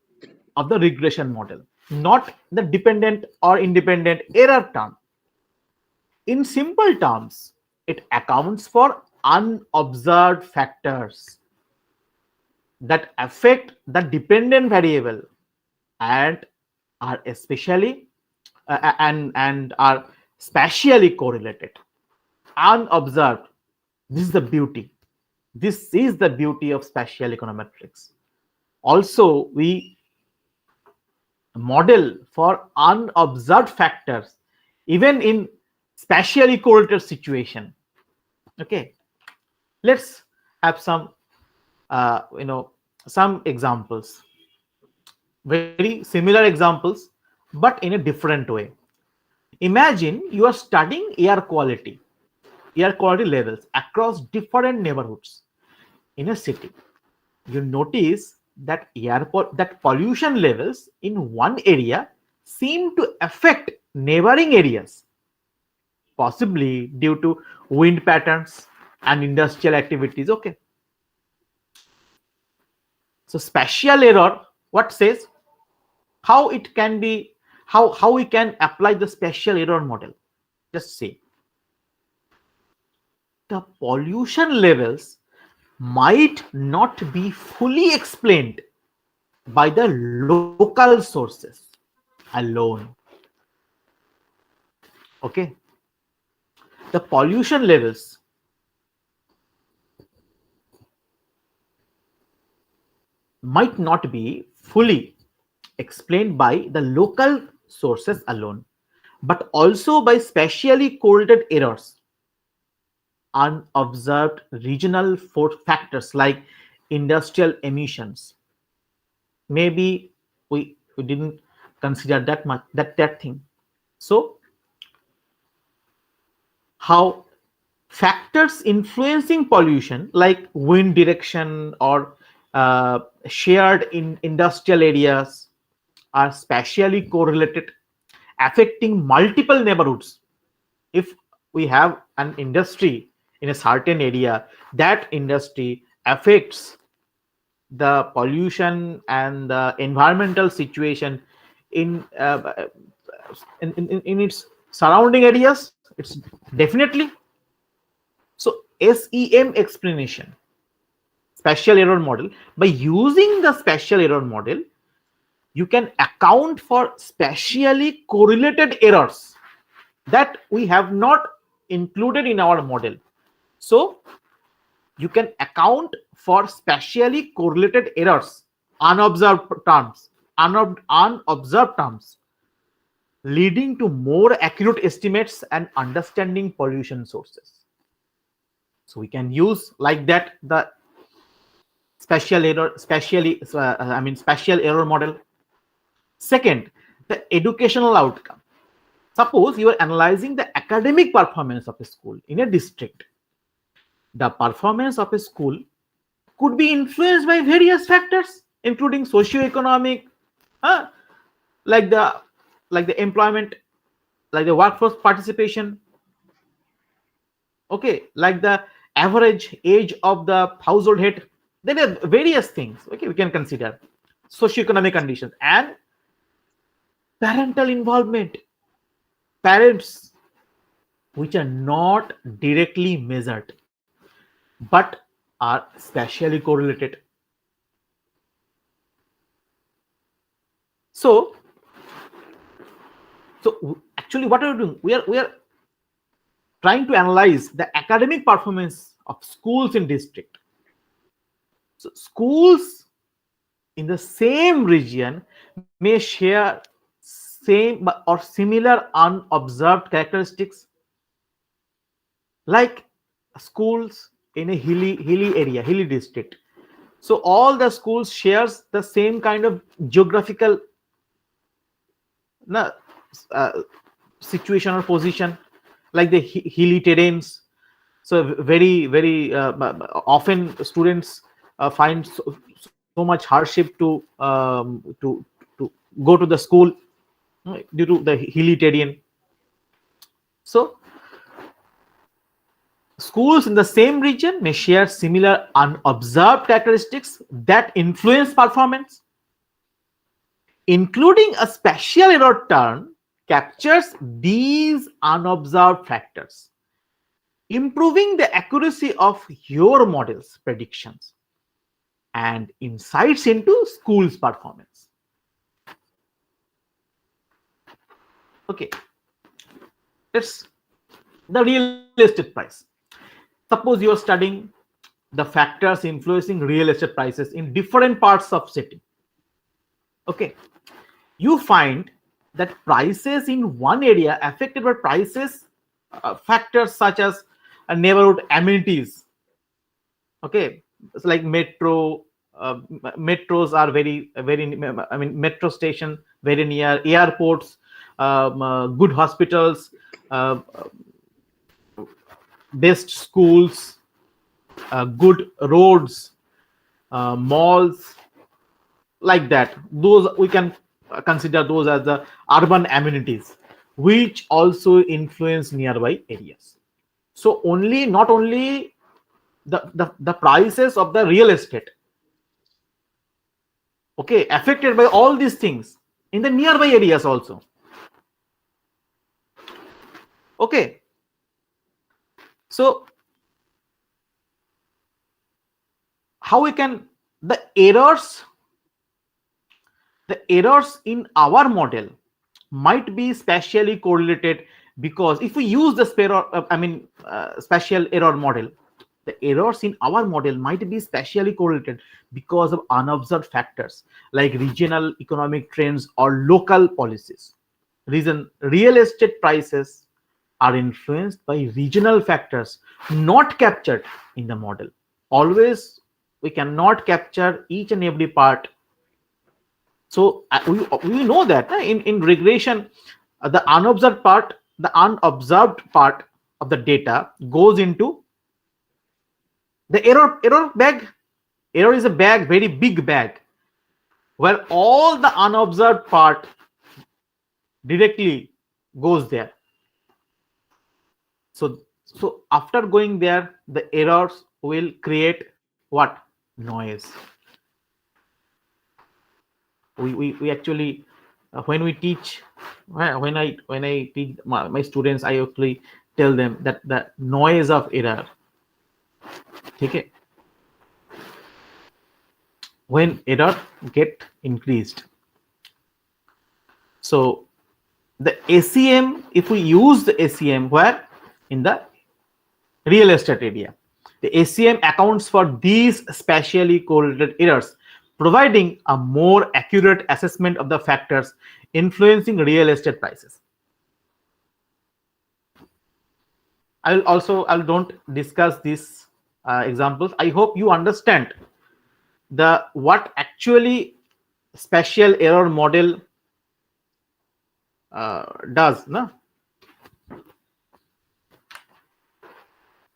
of the regression model, not the dependent or independent error term. In simple terms, it accounts for unobserved factors that affect the dependent variable and are especially and are spatially correlated. Unobserved. This is the beauty. This is the beauty of spatial econometrics. Also, we model for unobserved factors even in spatially correlated situation. Okay, let's have some some examples, very similar examples but in a different way. Imagine you are studying air quality levels across different neighborhoods in a city. You notice that that pollution levels in one area seem to affect neighboring areas, possibly due to wind patterns and industrial activities. Okay. So spatial error, what says how it can be, how we can apply the spatial error model. Just say the pollution levels might not be fully explained by the local sources alone. Okay. The pollution levels might not be fully explained by the local sources alone, but also by spatially correlated errors, unobserved regional factors like industrial emissions. Maybe we didn't consider that much that thing. So how factors influencing pollution like wind direction or shared in industrial areas are spatially correlated, affecting multiple neighborhoods. If we have an industry in a certain area, that industry affects the pollution and the environmental situation in its surrounding areas. It's definitely. So SEM explanation, spatial error model. By using the spatial error model, you can account for spatially correlated errors that we have not included in our model. So you can account for spatially correlated errors, unobserved terms, leading to more accurate estimates and understanding pollution sources. So we can use like that the spatial error model. Second, the educational outcome. Suppose you are analyzing the academic performance of a school in a district. The performance of a school could be influenced by various factors, including socio-economic, like the employment, like the workforce participation. Okay, like the average age of the household head. There are various things. Okay, we can consider socio-economic conditions and parental involvement. parents which are not directly measured but are spatially correlated. So actually what are we doing? We are trying to analyze the academic performance of schools in district. So schools in the same region may share same or similar unobserved characteristics, like schools in a hilly area, hilly district. So all the schools shares the same kind of geographical uh, situation or position, like the hilly terrains. So very often students find so much hardship to go to the school due to the hilly terrain. So schools in the same region may share similar unobserved characteristics that influence performance, including a spatial error term captures these unobserved factors, improving the accuracy of your model's predictions and insights into school's performance. Okay, let's the real estate price. Suppose you are studying the factors influencing real estate prices in different parts of city. Okay, you find that prices in one area affected by prices factors such as neighborhood amenities. Okay, it's like metros are very, I mean, metro station very near airports, good hospitals, best schools, good roads, malls, like that. Those we can consider those as the urban amenities, which also influence nearby areas. So not only the prices of the real estate, okay, affected by all these things in the nearby areas also. Okay, so how we can the errors in our model might be spatially correlated, because if we use the spatial error model, the errors in our model might be spatially correlated because of unobserved factors like regional economic trends or local policies. Real estate prices are influenced by regional factors not captured in the model. Always we cannot capture each and every part. So we know that in regression, the unobserved part of the data goes into the error bag. Error is a bag, very big bag, where all the unobserved part directly goes there. So after going there, the errors will create what? Noise. We actually when we teach, when I teach my students, I actually tell them that the noise of error, okay, when error get increased. So the ACM, if we use the ACM where in the real estate area, the ACM accounts for these spatially correlated errors, providing a more accurate assessment of the factors influencing real estate prices. I don't discuss these examples. I hope you understand what actually spatial error model does. No?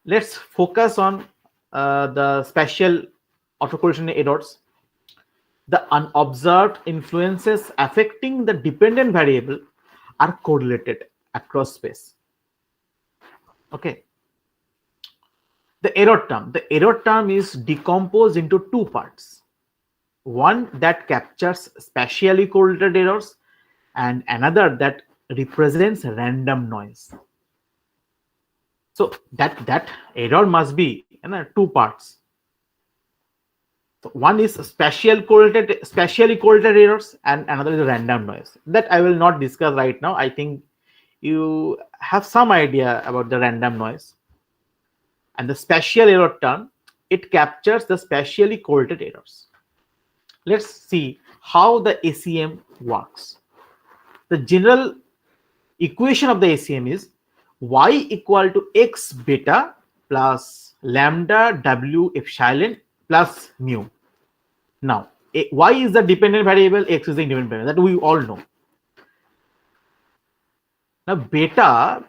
Let's focus on the spatial autocorrelation errors. The unobserved influences affecting the dependent variable are correlated across space. Okay. The error term is decomposed into two parts. One that captures spatially correlated errors, and another that represents random noise. So that error must be in two parts. So one is specially correlated errors, and another is random noise. That I will not discuss right now. I think you have some idea about the random noise. And the special error term, it captures the specially correlated errors. Let's see how the ACM works. The general equation of the ACM is y equal to x beta plus lambda w epsilon plus mu. Now, y is the dependent variable, x is the independent variable. That we all know. Now, beta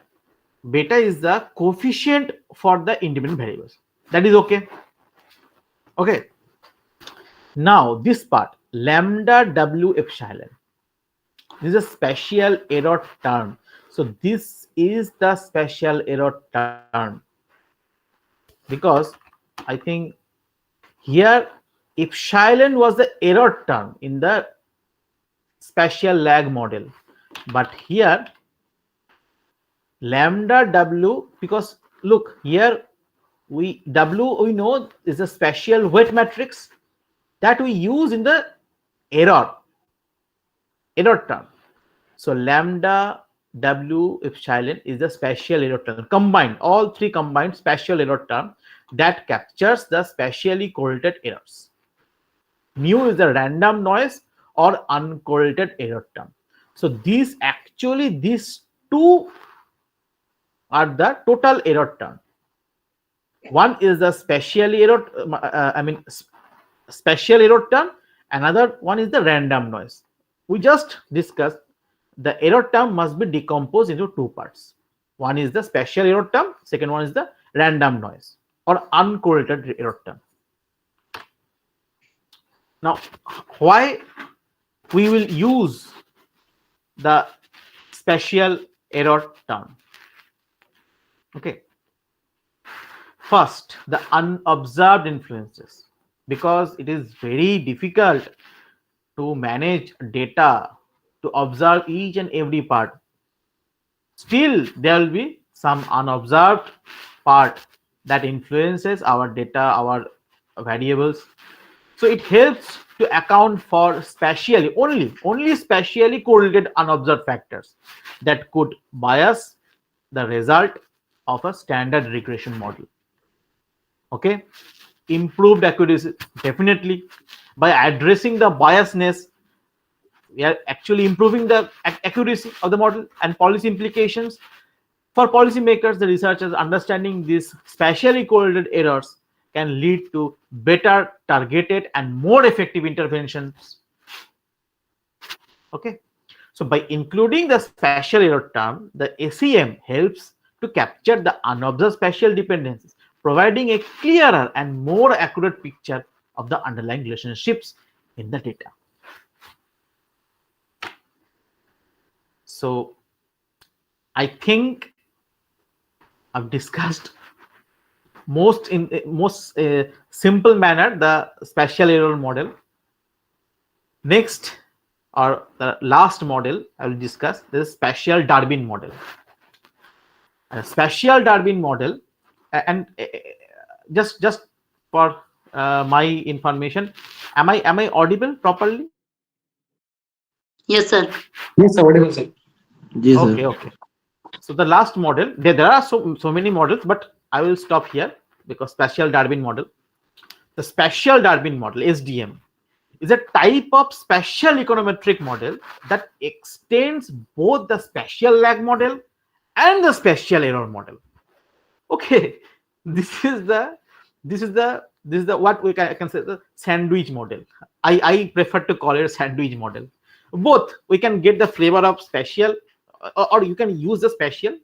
is the coefficient for the independent variables. That is okay. Okay. Now, this part, lambda w epsilon. This is a special error term. So this is the special error term, because I think here epsilon was the error term in the spatial lag model, but here lambda w, because look here, we know is a special weight matrix that we use in the error term. So lambda w epsilon is the special error term, combined, all three combined special error term that captures the specially correlated errors. Mu is the random noise or uncorrelated error term. So these two are the total error term. One is the special error term, another one is the random noise. We just discussed the error term must be decomposed into two parts. One is the special error term, second one is the random noise or uncorrelated error term. Now, why we will use the special error term? Okay. First, the unobserved influences, because it is very difficult to manage data, to observe each and every part. Still, there will be some unobserved part that influences our data, our variables. So it helps to account for spatially, only spatially correlated unobserved factors that could bias the result of a standard regression model. Okay, improved accuracy, definitely. By addressing the biasness, we are actually improving the accuracy of the model and policy implications. For policymakers, the researchers understanding these spatially correlated errors can lead to better targeted and more effective interventions. Okay, so by including the spatial error term, the ACM helps to capture the unobserved spatial dependencies, providing a clearer and more accurate picture of the underlying relationships in the data. So I think I've discussed most simple manner the spatial error model. Next, or the last model I will discuss, this spatial Darwin model. A spatial Darwin model, and just for my information, am I audible properly? Yes, sir. Yes, sir. Whatever, sir. Yes, sir. Okay. So the last model, there are so many models, but I will stop here because spatial Darwin model. The spatial Darwin model, SDM, is a type of spatial econometric model that extends both the spatial lag model and the spatial error model. Okay, this is the what we can say the sandwich model. I prefer to call it a sandwich model. Both we can get the flavor of spatial, or you can use the spatial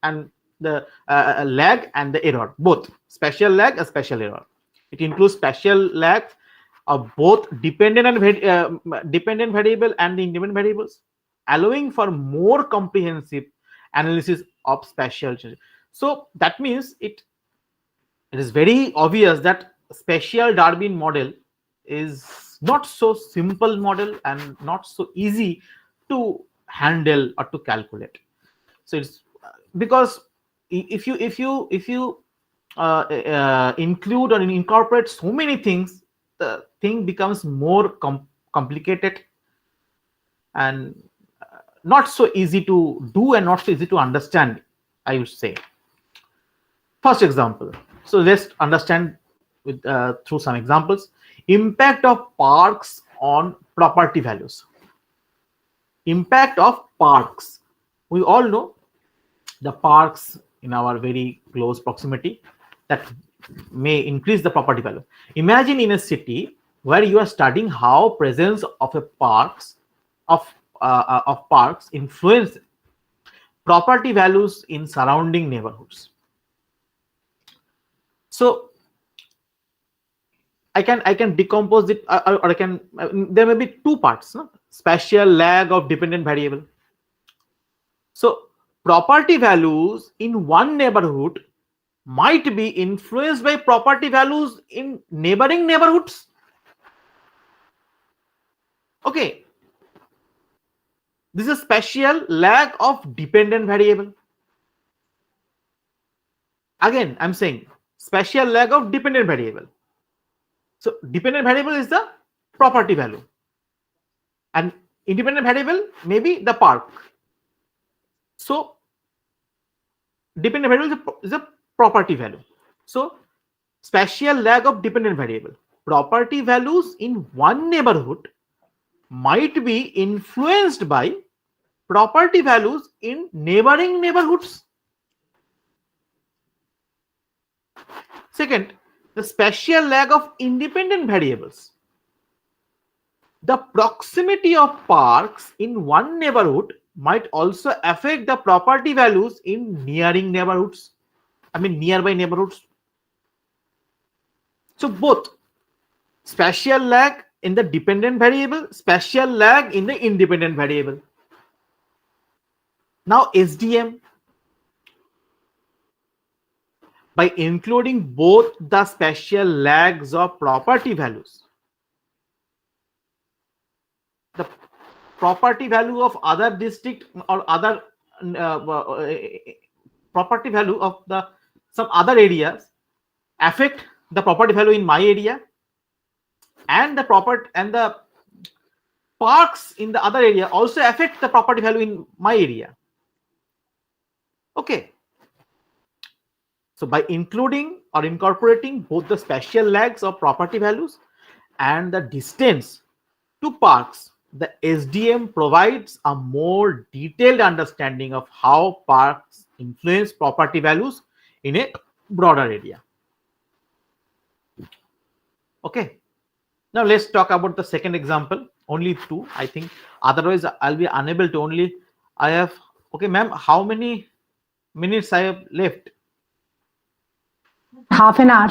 and the lag and the error, both spatial lag and spatial error. It includes spatial lag of both dependent variable and the independent variables, allowing for more comprehensive analysis of spatial change. So that means it is very obvious that spatial Darwin model is not so simple model and not so easy to handle or to calculate. So it's because if you include or incorporate so many things, the thing becomes more complicated and not so easy to do and not so easy to understand, I would say. First example. So let's understand with through some examples. Impact of parks on property values. Impact of parks. We all know the parks in our very close proximity that may increase the property value. Imagine in a city where you are studying how presence of a parks of parks influence property values in surrounding neighborhoods. So I can decompose it, or I can. There may be two parts: no? Spatial lag of dependent variable. So property values in one neighborhood might be influenced by property values in neighboring neighborhoods. Okay, this is spatial lag of dependent variable. Again, I'm saying spatial lag of dependent variable. So dependent variable is the property value, and independent variable may be the park. So dependent variable is a property value. So spatial lag of dependent variable. Property values in one neighborhood might be influenced by property values in neighboring neighborhoods. Second, the spatial lag of independent variables. The proximity of parks in one neighborhood might also affect the property values in nearing neighborhoods. I mean nearby neighborhoods. So both spatial lag in the dependent variable, spatial lag in the independent variable. Now SDM, by including both the spatial lags of property values, the property value of other district or other property value of the some other areas affect the property value in my area, and the parks in the other area also affect the property value in my area. Okay. So by including or incorporating both the spatial lags of property values and the distance to parks, the SDM provides a more detailed understanding of how parks influence property values in a broader area. Okay. Now let's talk about the second example. Only two, I think. Otherwise, I'll be unable to. Only I have. Okay, ma'am. How many minutes I have left? Half an hour.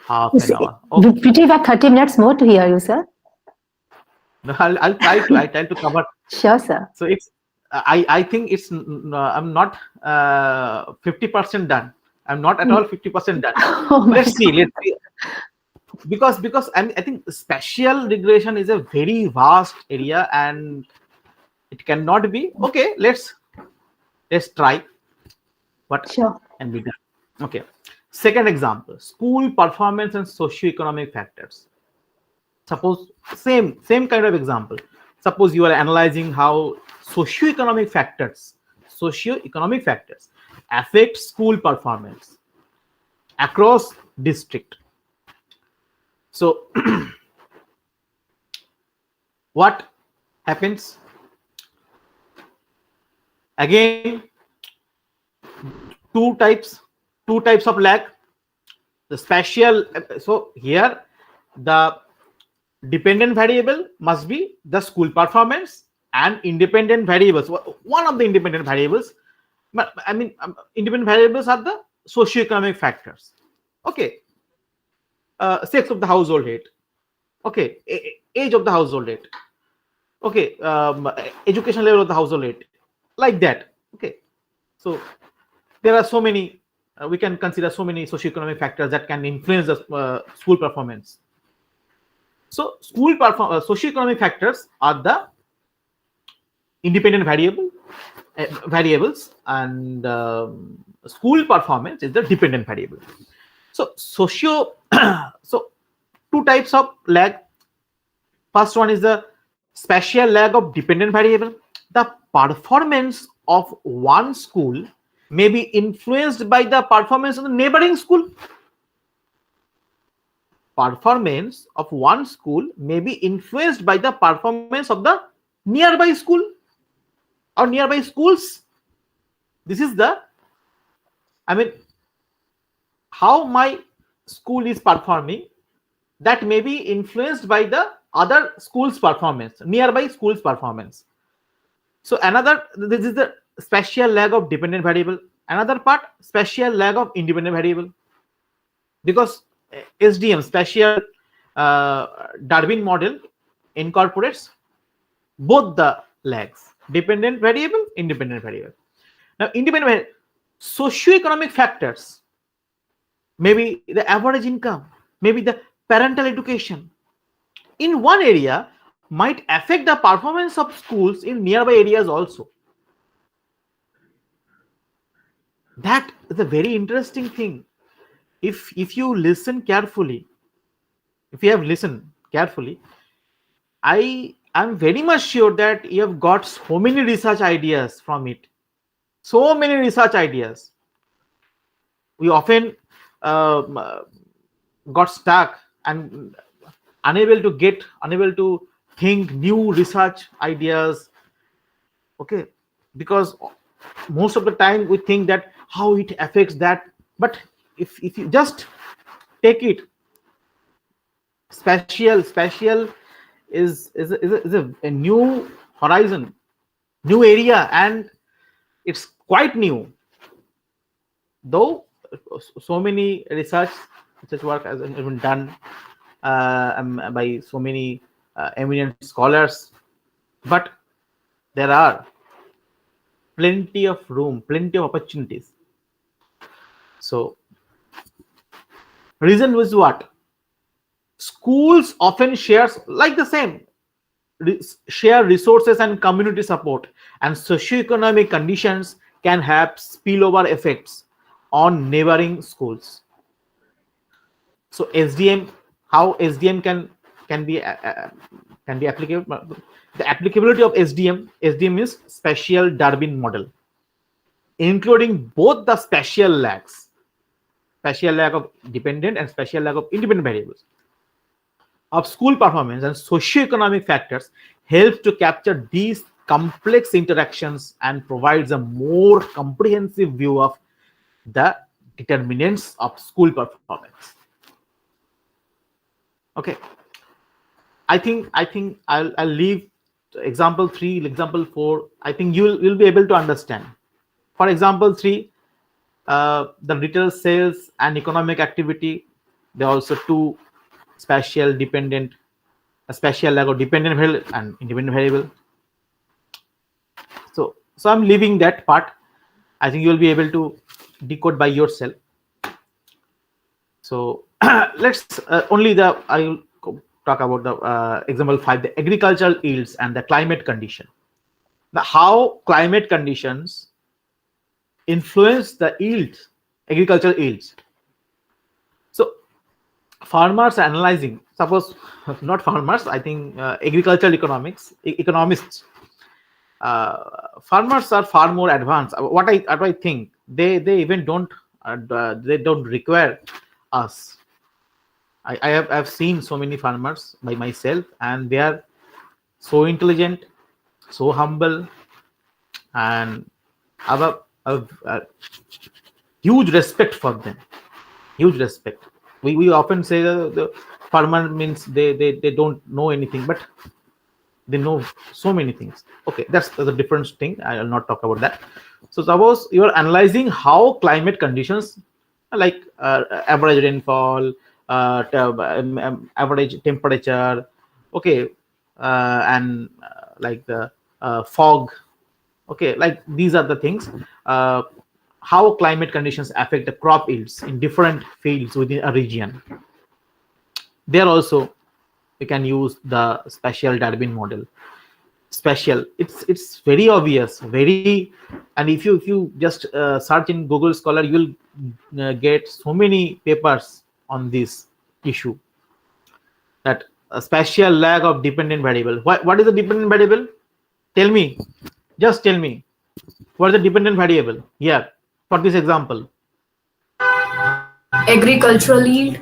Half an hour. Okay. We take about 30 minutes more to hear you, sir. No, I'll try to. I try to cover. Sure, sir. So it's. I think it's. I'm not 50% done. I'm not at all 50% done. Oh my Let's see. Let's see. Because I think spatial regression is a very vast area and it cannot be. Okay, let's try what Sure. can be done. Okay, second example: school performance and socio-economic factors. Suppose same kind of example. Suppose you are analyzing how socio-economic factors affect school performance across district. So what happens? Again, two types of lag. The spatial. So here the dependent variable must be the school performance, and independent variables, one of the independent variables, I mean independent variables are the socio-economic factors. Okay. Sex of the household rate. Okay. Age of the household rate. Okay. Education level of the household rate. Like that. Okay. So there are so many, we can consider so many socio-economic factors that can influence the school performance. So socio-economic factors are the independent variables, and school performance is the dependent variable. So so two types of lag. First one is the spatial lag of dependent variable. The performance of one school may be influenced by the performance of the neighboring school. Performance of one school may be influenced by the performance of the nearby school or nearby schools. This is the, I mean, how my school is performing, that may be influenced by the other school's performance, nearby school's performance. So this is the spatial lag of dependent variable. Another part, spatial lag of independent variable. Because SDM, spatial Darwin model, incorporates both the lags, dependent variable, independent variable. Now, independent socioeconomic factors, maybe the average income, maybe the parental education, in one area might affect the performance of schools in nearby areas also. That is a very interesting thing. If you listen carefully, if you have listened carefully, I am very much sure that you have got so many research ideas from it. So many research ideas. We often got stuck and unable to think new research ideas. Okay, because most of the time we think that how it affects that, but if you just take it, spatial is a new horizon, new area, and it's quite new. Though so many research work has been done by so many eminent scholars, but there are plenty of room, plenty of opportunities. So reason was what? Schools often share resources and community support, and socioeconomic conditions can have spillover effects on neighboring schools. So SDM, how SDM can be applicable? The applicability of SDM is spatial Darwin model, including both the spatial lags, spatial lag of dependent and spatial lag of independent variables of school performance, and socioeconomic factors help to capture these complex interactions and provides a more comprehensive view of the determinants of school performance. Okay, I think I'll leave example 3, example 4. I think you'll be able to understand. For example 3, the retail sales and economic activity, there are also two spatial dependent, a spatial lag of dependent variable and independent variable. So I'm leaving that part. I think you'll be able to decode by yourself. So let's I will talk about the example 5, the agricultural yields and the climate condition. Now, how climate conditions influence the yields, agricultural yields. So farmers are analyzing, suppose not farmers, I think agricultural economists, farmers are far more advanced. What I think, they even don't require us. I've seen so many farmers by myself, and they are so intelligent, so humble, and I have a huge respect for them. Huge respect. We often say the farmer means they don't know anything, but they know so many things. Okay, that's the different thing. I will not talk about that. So suppose you are analyzing how climate conditions like average rainfall, average temperature, okay, and like the fog, okay, like these are the things, how climate conditions affect the crop yields in different fields within a region. There also we can use the spatial Darwin model. spatial. It's very obvious, very, and if you just search in Google Scholar, you'll get so many papers on this issue, that a spatial lag of dependent variable. What is the dependent variable? Tell me, just tell me, what is the dependent variable here for this example? Agricultural yield.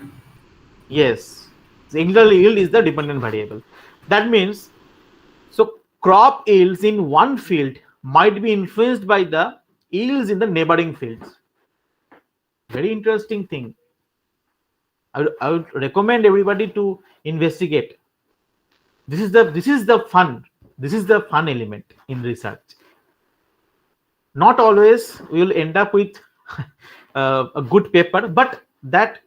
Yes, the agricultural yield is the dependent variable. That means, so crop yields in one field might be influenced by the yields in the neighboring fields. Very interesting thing. I would recommend everybody to investigate. This is the fun. This is the fun element in research. Not always we will end up with a good paper, but that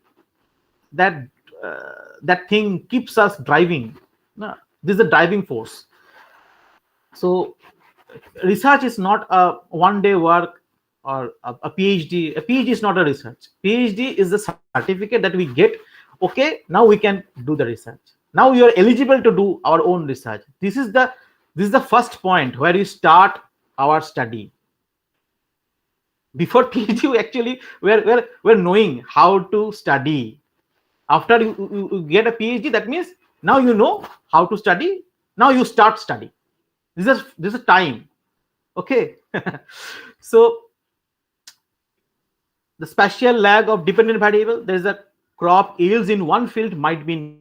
thing keeps us driving. No, this is the driving force. So research is not a one-day work or a PhD. A PhD is not a research. PhD is the certificate that we get. Okay, now we can do the research. Now you are eligible to do our own research. This is the first point where we start our study. Before PhD, actually we're knowing how to study. After you get a PhD, that means now you know how to study. Now you start study. This is time. Okay. So the spatial lag of dependent variable, there is a crop yields in one field might be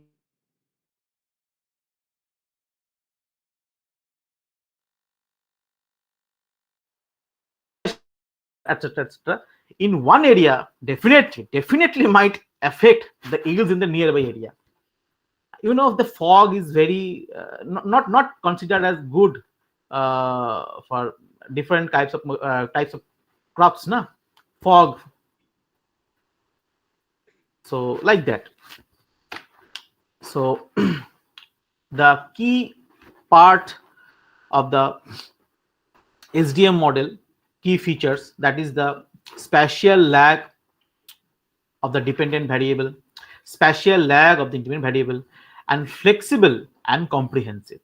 etc etc in one area, definitely might affect the yields in the nearby area. You know, the fog is very not considered as good for different types of crops, na? Fog. So like that. So the key part of the SDM model, key features, that is the spatial lag of the dependent variable, spatial lag of the independent variable, and flexible and comprehensive.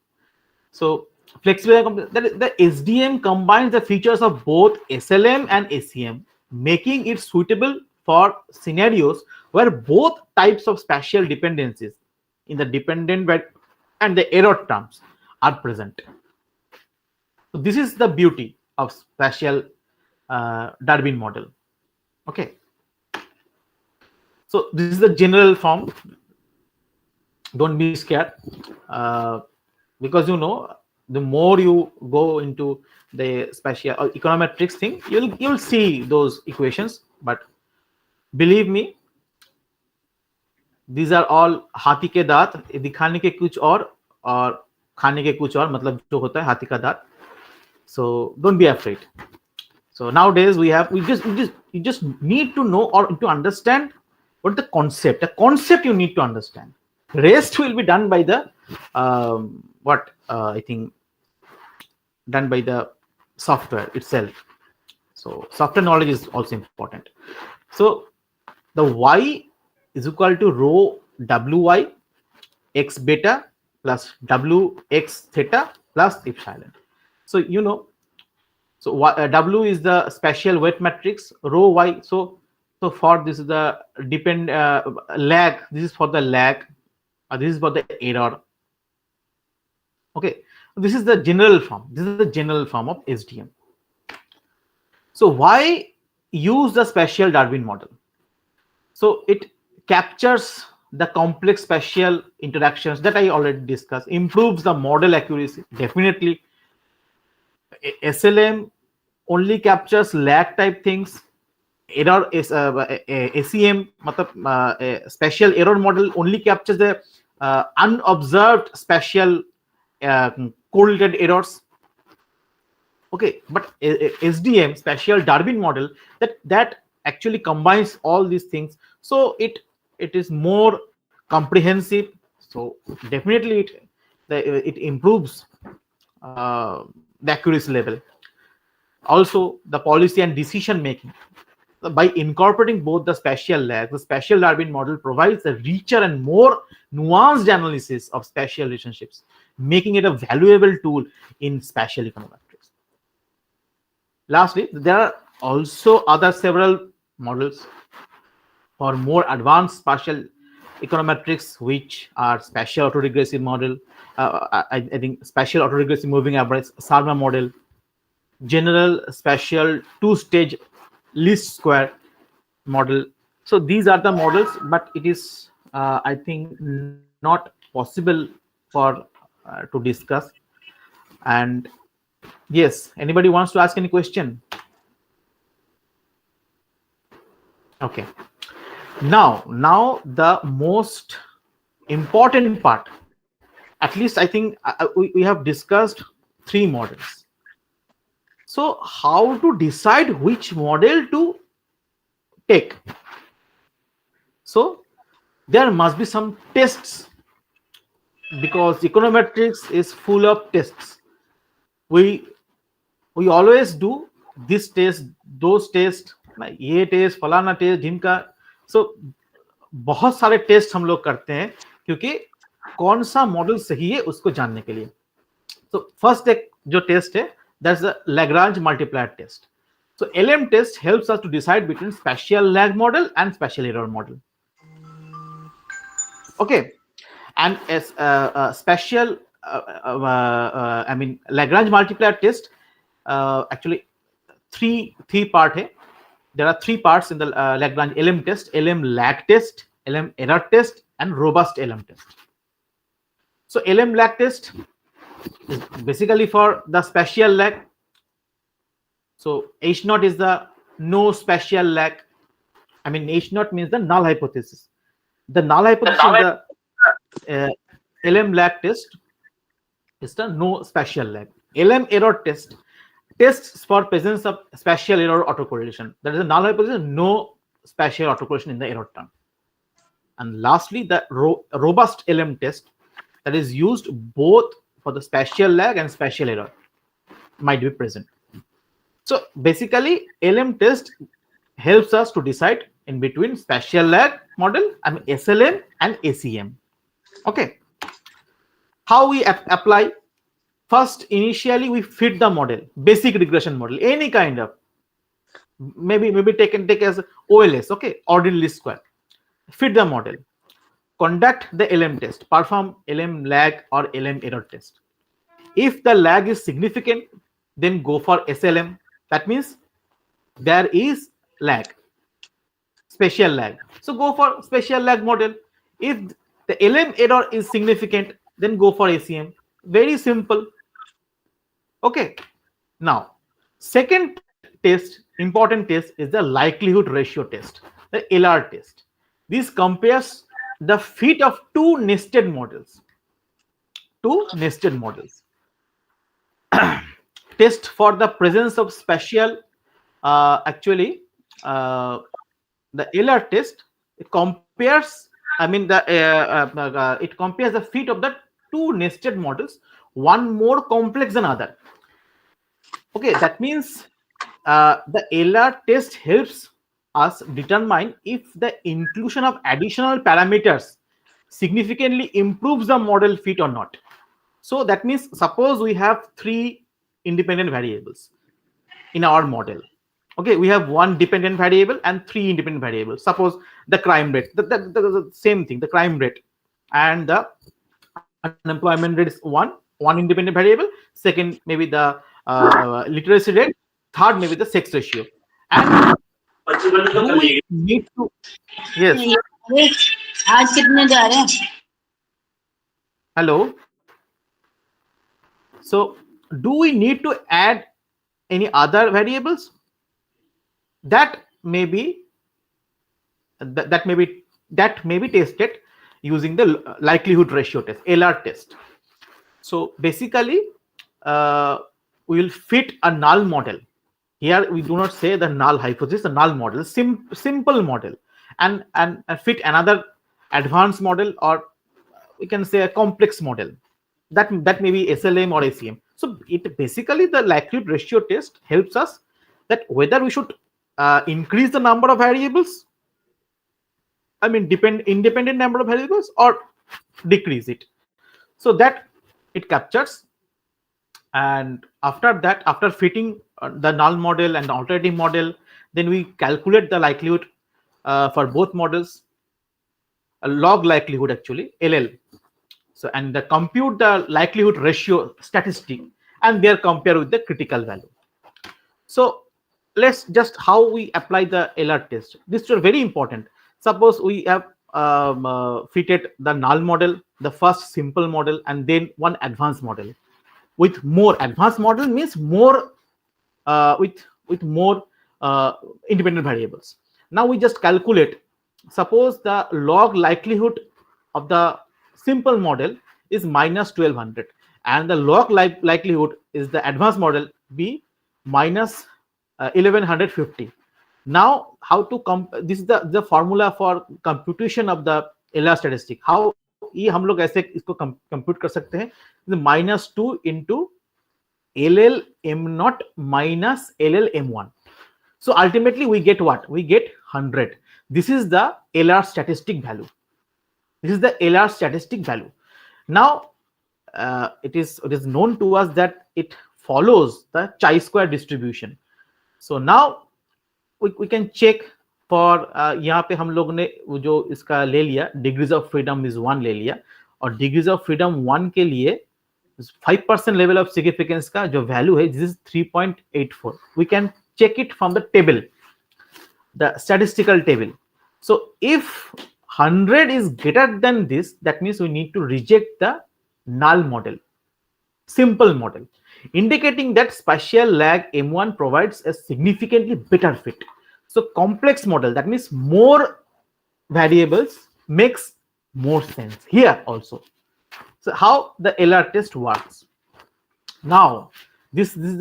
So flexible and comprehensive, the SDM combines the features of both SLM and SEM, making it suitable for scenarios where both types of spatial dependencies in the dependent and the error terms are present. So this is the beauty of spatial Darwin model. Okay. So this is the general form. Don't be scared, because you know, the more you go into the spatial or econometrics thing, you'll see those equations. But believe me, these are all हाथी के दांत दिखाने के कुछ और खाने के कुछ और, मतलब जो होता है हाथी का दांत. So don't be afraid. So nowadays you just need to know or to understand what the concept. The concept you need to understand. Rest will be done by the I think done by the software itself. So software knowledge is also important. So the y is equal to rho wy x beta plus w x theta plus epsilon. So you know, so w is the spatial weight matrix, rho y. So for this is the lag. This is for the lag. This is for the error. Okay, this is the general form. This is the general form of SDM. So why use the spatial Darwin model? So it captures the complex spatial interactions that I already discussed, improves the model accuracy. Definitely, SLM only captures lag type things. Error is SEM, spatial error model only captures the unobserved spatial correlated errors. Okay, but SDM, spatial Darwin model, that actually combines all these things. So it is more comprehensive. So definitely it improves the accuracy level. Also the policy and decision making. by incorporating both the spatial lag, the spatial Darwin model provides a richer and more nuanced analysis of spatial relationships, making it a valuable tool in spatial econometrics. Lastly, there are also other several models for more advanced spatial econometrics, which are spatial autoregressive model, I think spatial autoregressive moving average, SARMA model, general spatial two-stage least square model. So these are the models, but it is I think not possible for to discuss. And yes, anybody wants to ask any question? Okay. Now the most important part, at least I think we have discussed 3 models. So how to decide which model to take? So there must be some tests, because econometrics is full of tests. We always do this test, those tests, ये test, फलाना test, ढिमका. सो बहुत सारे test हम लोग करते हैं क्योंकि कौन सा मॉडल सही है उसको जानने के लिए. तो फर्स्ट एक जो टेस्ट है, that's the Lagrange multiplier test. So LM test helps us to decide between spatial lag model and spatial error model. Okay, and as spatial I mean Lagrange multiplier test, actually three part hai. There are 3 parts in the Lagrange LM test: LM lag test, LM error test, and robust LM test. So LM lag test is basically for the spatial lag. So H0 is the no spatial lag. I mean H0 means the null hypothesis. The null hypothesis in the LM lag test is the no spatial lag. LM error test tests for presence of spatial error autocorrelation. That is a null hypothesis, no spatial autocorrelation in the error term. And lastly, the robust LM test, that is used both for the spatial lag and spatial error, might be present. So basically, LM test helps us to decide in between spatial lag model and SLM and ACM. Okay. How we apply? First, initially we fit the model, basic regression model, any kind of, maybe take as OLS, okay, ordinary least square. Fit the model, conduct the LM test, perform LM lag or LM error test. If the lag is significant, then go for SLM. That means there is lag, spatial lag. So go for spatial lag model. If the LM error is significant, then go for ACM. Very simple. Okay. Now, second test, important test, is the likelihood ratio test, the LR test. This compares the fit of 2 nested models. 2 nested models. Test for the presence of spatial, actually, the LR test, it compares, I mean, it compares the fit of the 2 nested models, one more complex than other. Okay, that means the LR test helps us determine if the inclusion of additional parameters significantly improves the model fit or not. So that means, suppose we have 3 independent variables in our model. Okay, we have 1 dependent variable and 3 independent variables. Suppose the crime rate, the same thing, the crime rate and the unemployment rate is one independent variable. Second, maybe the literacy rate. Third, maybe the sex ratio. And do we need to? Yes. आज कितने जा रहे हैं? Hello. So, do we need to add any other variables? That may be tested using the likelihood ratio test, LR test. So basically, we will fit a null model. Here we do not say the null hypothesis, the null model, simple model, and fit another advanced model, or we can say a complex model. That may be SLM or ACM. So it basically, the likelihood ratio test helps us that whether we should increase the number of variables, I mean independent number of variables, or decrease it, so that it captures. And after that, after fitting the null model and the alternative model, then we calculate the likelihood for both models, a log likelihood actually, LL. So and the compute the likelihood ratio statistic, and they are compared with the critical value. So let's just how we apply the LR test. This is very important. Suppose we have fitted the null model, the first simple model, and then one advanced model. With more advanced model means more with more independent variables. Now we just calculate. Suppose the log likelihood of the simple model is minus 1200, and the log likelihood is the advanced model be minus 1150. Now how to this is the formula for computation of the LR statistic. How ये हम लोग ऐसे इसको compute कर सकते हैं, -2 into LL M0 minus LL M1. So ultimately we get what? We get 100. This is the LR statistic value. This is the LR statistic value. Now it is known to us that it follows the chi-square distribution. So now we can check for यहाँ पे हम लोग ने जो इसका ले लिया degrees of freedom is 1 ले लिया, और डिग्रीज ऑफ फ्रीडम 1 के लिए 5% लेवल ऑफ सिग्निफिकेंस का जो वैल्यू है this is 3.84. We can check it from the table, the statistical table. So if 100 is greater than this, that means we need to reject the null model, simple model, indicating that spatial lag M1 provides a significantly better fit. So complex model, that means more variables makes more sense here also. So how the LR test works? Now this is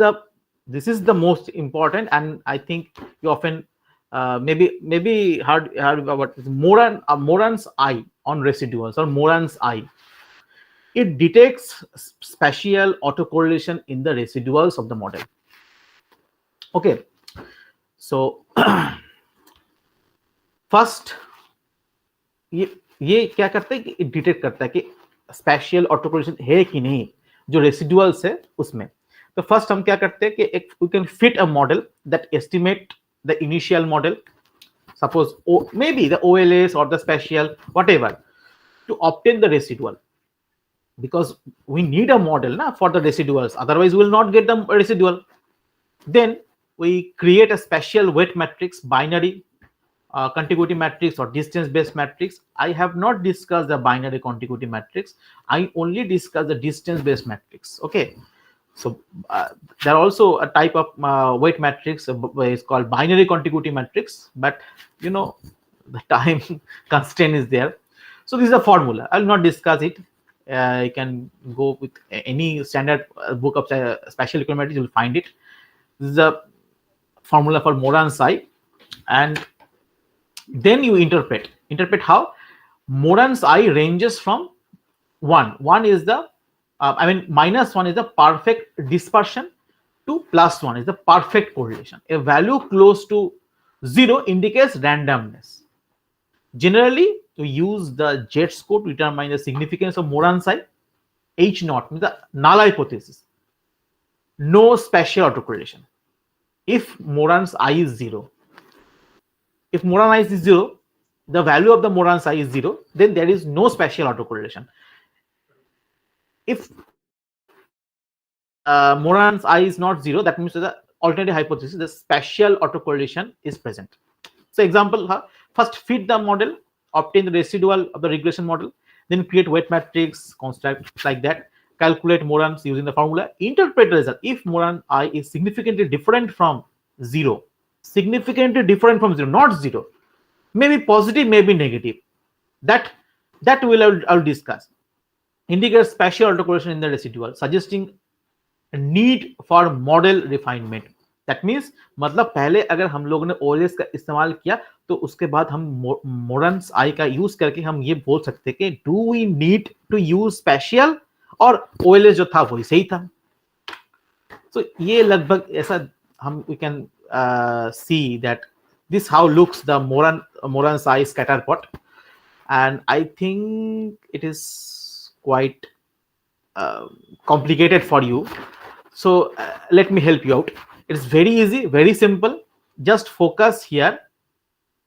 the most important, and I think you often maybe heard about Moran's eye on residuals, or Moran's eye. It detects spatial autocorrelation in the residuals of the model. Okay, so first ये क्या करता है कि detect करता है कि special autocorrelation है कि नहीं जो रेसिडुअल्स है उसमें. तो फर्स्ट हम क्या करते हैं कि एक we can fit a model that estimate the initial model, suppose maybe the OLS or the spatial, whatever, to obtain the residual, because we need a model for the residuals, otherwise we will not get the residual. Then we create a spatial weight matrix, binary contiguity matrix or distance based matrix. I have not discussed the binary contiguity matrix, I only discussed the distance based matrix. Okay, so there are also a type of weight matrix is called binary contiguity matrix, but you know the time constraint is there. So this is a formula. I will not discuss it. You can go with any standard book of spatial econometrics, you will find it. This is a formula for Moran's eye, and then you interpret how Moran's eye ranges from 1 is the -1 is the perfect dispersion to +1 is the perfect correlation. A value close to 0 indicates randomness. Generally, we use the Z score to determine the significance of Moran's eye. H0 means the null hypothesis. No spatial autocorrelation. If Moran's eye is 0, if Moran's eye is 0, the value of the Moran's eye is 0, then there is no spatial autocorrelation. If Moran's eye is not 0, that means the alternative hypothesis, the spatial autocorrelation is present. So example, first fit the model, obtain the residual of the regression model, then create weight matrix, construct like that, calculate Moran's using the formula, interpret the result. If Moran's eye is significantly different from 0, not 0, maybe positive, maybe negative, that I'll discuss. Indicates spatial autocorrelation in the residual, suggesting a need for model refinement. That means मतलब पहले अगर हम लोगों ने OLS का इस्तेमाल किया तो उसके बाद हम Moran's eye का यूज करके हम ये बोल सकते कि do we need to use spatial, और OLS जो था वही सही था. So ये लगभग ऐसा हम we can see that this how looks the Moran's eye scatter plot, and I think it is quite complicated for you. So let me help you out. It's very easy, very simple. Just focus here.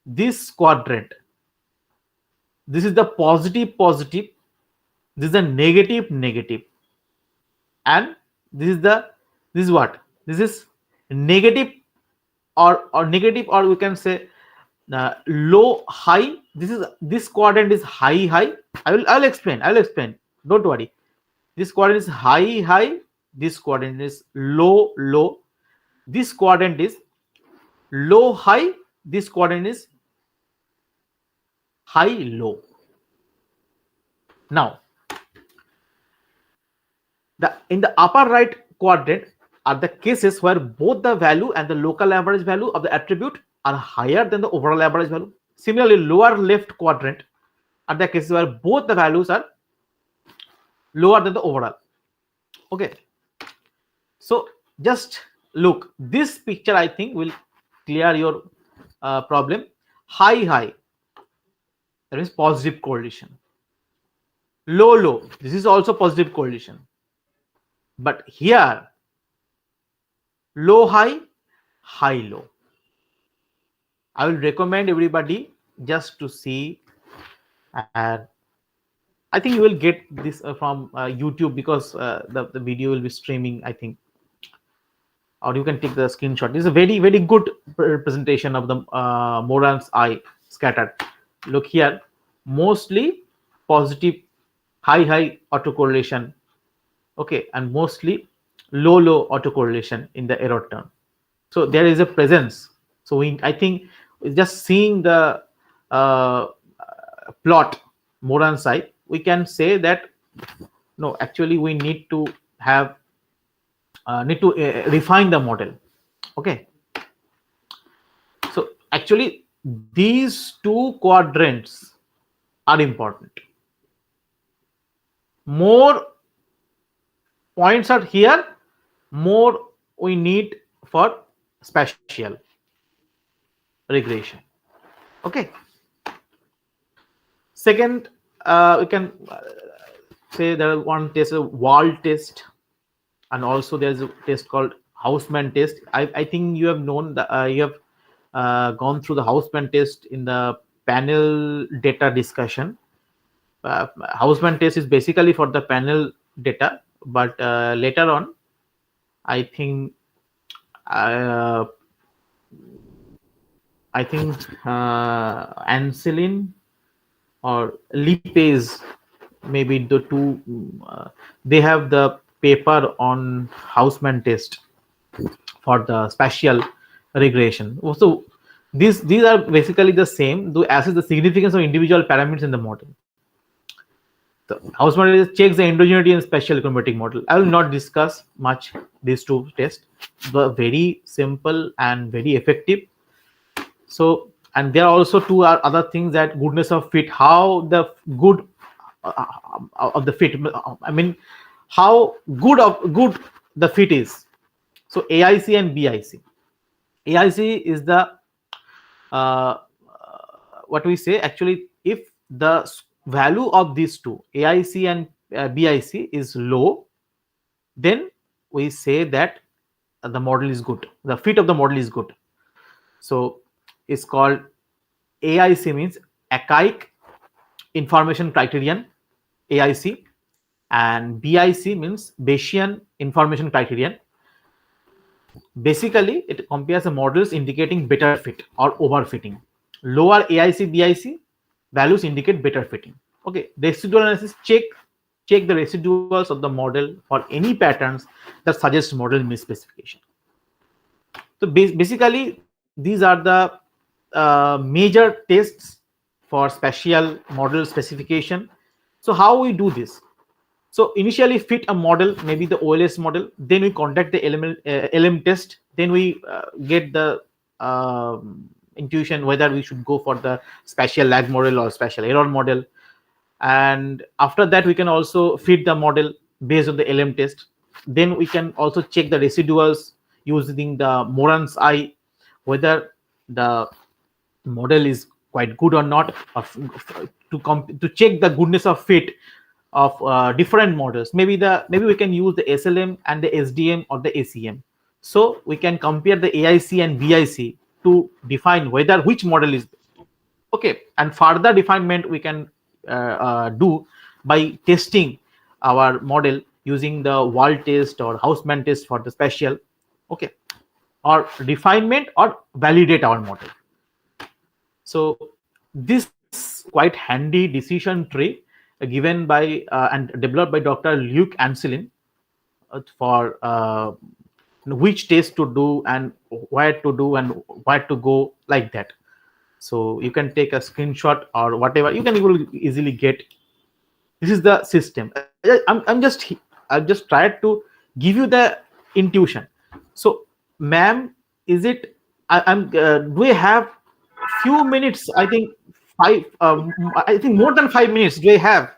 This quadrant. This is the positive, positive. This is the negative, negative. And this is what? This is negative or negative, or we can say low, high. This quadrant is high, high. I'll explain. Don't worry. This quadrant is high, high. This quadrant is low, low. This quadrant is low, high. This quadrant is high, low. Now, in the upper right quadrant are the cases where both the value and the local average value of the attribute are higher than the overall average value. Similarly, lower left quadrant are the cases where both the values are lower than the overall. Okay. So just look, this picture I think will clear your problem. High, high, that is positive correlation. Low, low, this is also positive correlation. But here, low, high, high, low. I will recommend everybody just to see, and I think you will get this from YouTube, because the video will be streaming, I think, or you can take the screenshot. This is a very, very good representation of the Moran's eye scattered. Look here, mostly positive, high, high autocorrelation. Okay, and mostly low, low autocorrelation in the error term. So there is a presence. So I think just seeing the plot Moran's eye, we can say that no, actually we need to have refine the model. Okay. So actually these two quadrants are important. More points are here, more we need for spatial regression. Okay. Second, we can say there is one test, a wall test, and also there's a test called Houseman test. I think you have known that you have gone through the Houseman test in the panel data discussion. Houseman test is basically for the panel data, but later on, I think Anselin or Lipez, maybe the two, they have the paper on Houseman test for the spatial regression. So these are basically the same to assess the significance of individual parameters in the model. The Houseman test checks the endogeneity and spatial econometric model. I will not discuss much these two tests, but very simple and very effective. So, and there are also two other things, that goodness of fit, how the good of the fit, I mean how good the fit is. So AIC and BIC. AIC is the what we say, actually if the value of these two, AIC and BIC, is low, then we say that the model is good, the fit of the model is good. So it's called AIC, means archaic information criterion, AIC, and BIC means Bayesian information criterion. Basically it compares the models indicating better fit or overfitting. Lower AIC BIC values indicate better fitting. Okay, residual analysis check the residuals of the model for any patterns that suggest model misspecification. So basically these are the major tests for spatial model specification. So how we do this? So initially fit a model, maybe the OLS model, then we conduct the LM test, then we get the intuition whether we should go for the spatial lag model or spatial error model. And after that we can also fit the model based on the LM test. Then we can also check the residuals using the Moran's eye whether the model is quite good or not, to check the goodness of fit of different models. Maybe we can use the SLM and the SDM or the ACM. So we can compare the AIC and BIC to define whether which model is okay. And further refinement we can do by testing our model using the wall test or Houseman test for the spatial, okay, or refinement or validate our model. So this quite handy decision tree given by and developed by Dr. Luke Anselin for which test to do and where to do and where to go, like that. So you can take a screenshot or whatever, you can easily get. This is the system. I've just tried to give you the intuition. So ma'am, is it do we have few minutes? I think I think more than 5 minutes do we have?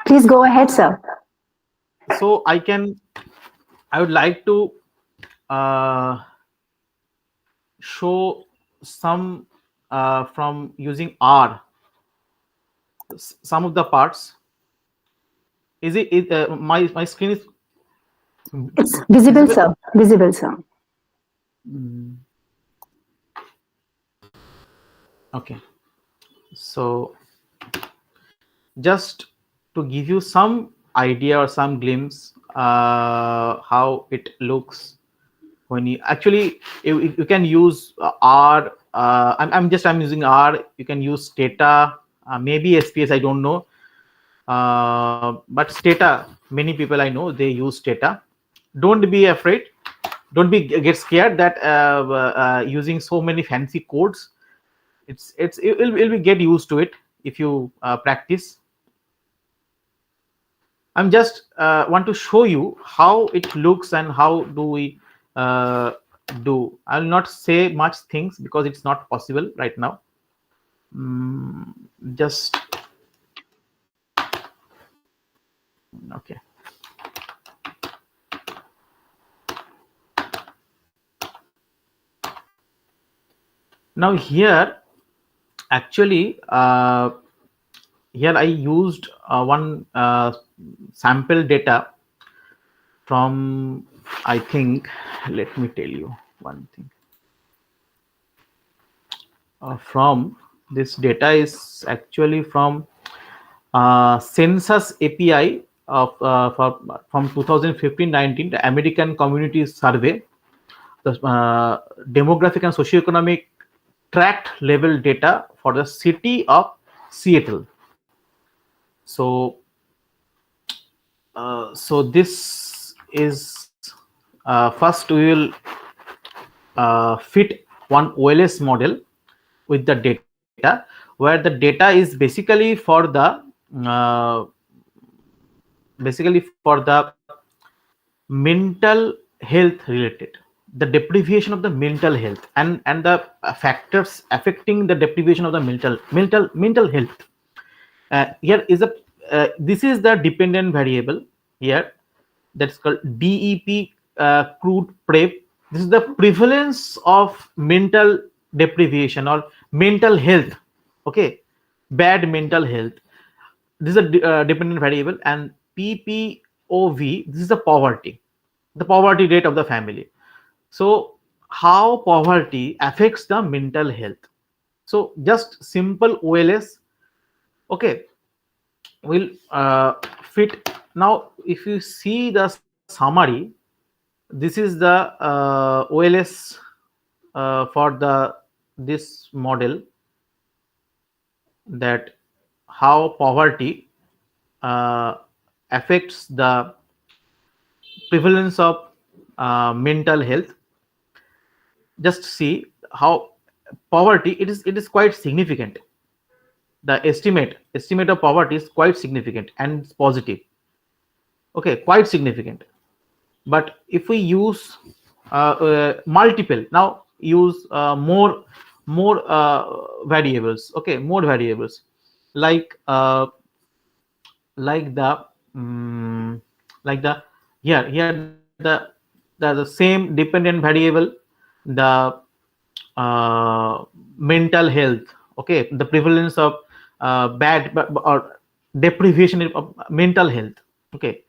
Please go ahead, sir. So I would like to show some from using R, some of the parts. Is it my screen is It's visible, sir. Visible, sir. Okay. So just to give you some idea or some glimpse how it looks when you actually you can use R. I'm using R. You can use Stata, maybe SPS, I don't know, but Stata, many people I know they use Stata. Don't be afraid, don't get scared that using so many fancy codes, you'll get used to it if you practice. I'm just want to show you how it looks and how do we do. I'll not say much things because it's not possible right now. Just okay. Now here actually here I used one sample data from, I think, let me tell you one thing. From this data is actually from census API of from 2015-19, the American Community Survey, the demographic and socioeconomic tract level data for the city of Seattle. So so this is first we will fit one OLS model with the data, where the data is basically for the mental health related, the deprivation of the mental health and the factors affecting the deprivation of the mental health. Here is a this is the dependent variable here, that's called DEP crude prep. This is the prevalence of mental deprivation or mental health, okay, bad mental health. This is a dependent variable. And PPOV, this is the poverty rate of the family. So how poverty affects the mental health. So just simple OLS, okay, will fit. Now if you see the summary, this is the OLS for this model, that how poverty affects the prevalence of mental health. Just see how poverty, it is quite significant. The estimate of poverty is quite significant and it's positive, okay, quite significant. But if we use multiple, now use more variables, okay, more variables, like the here the the same dependent variable, the mental health, okay, the prevalence of or deprivation of mental health, okay,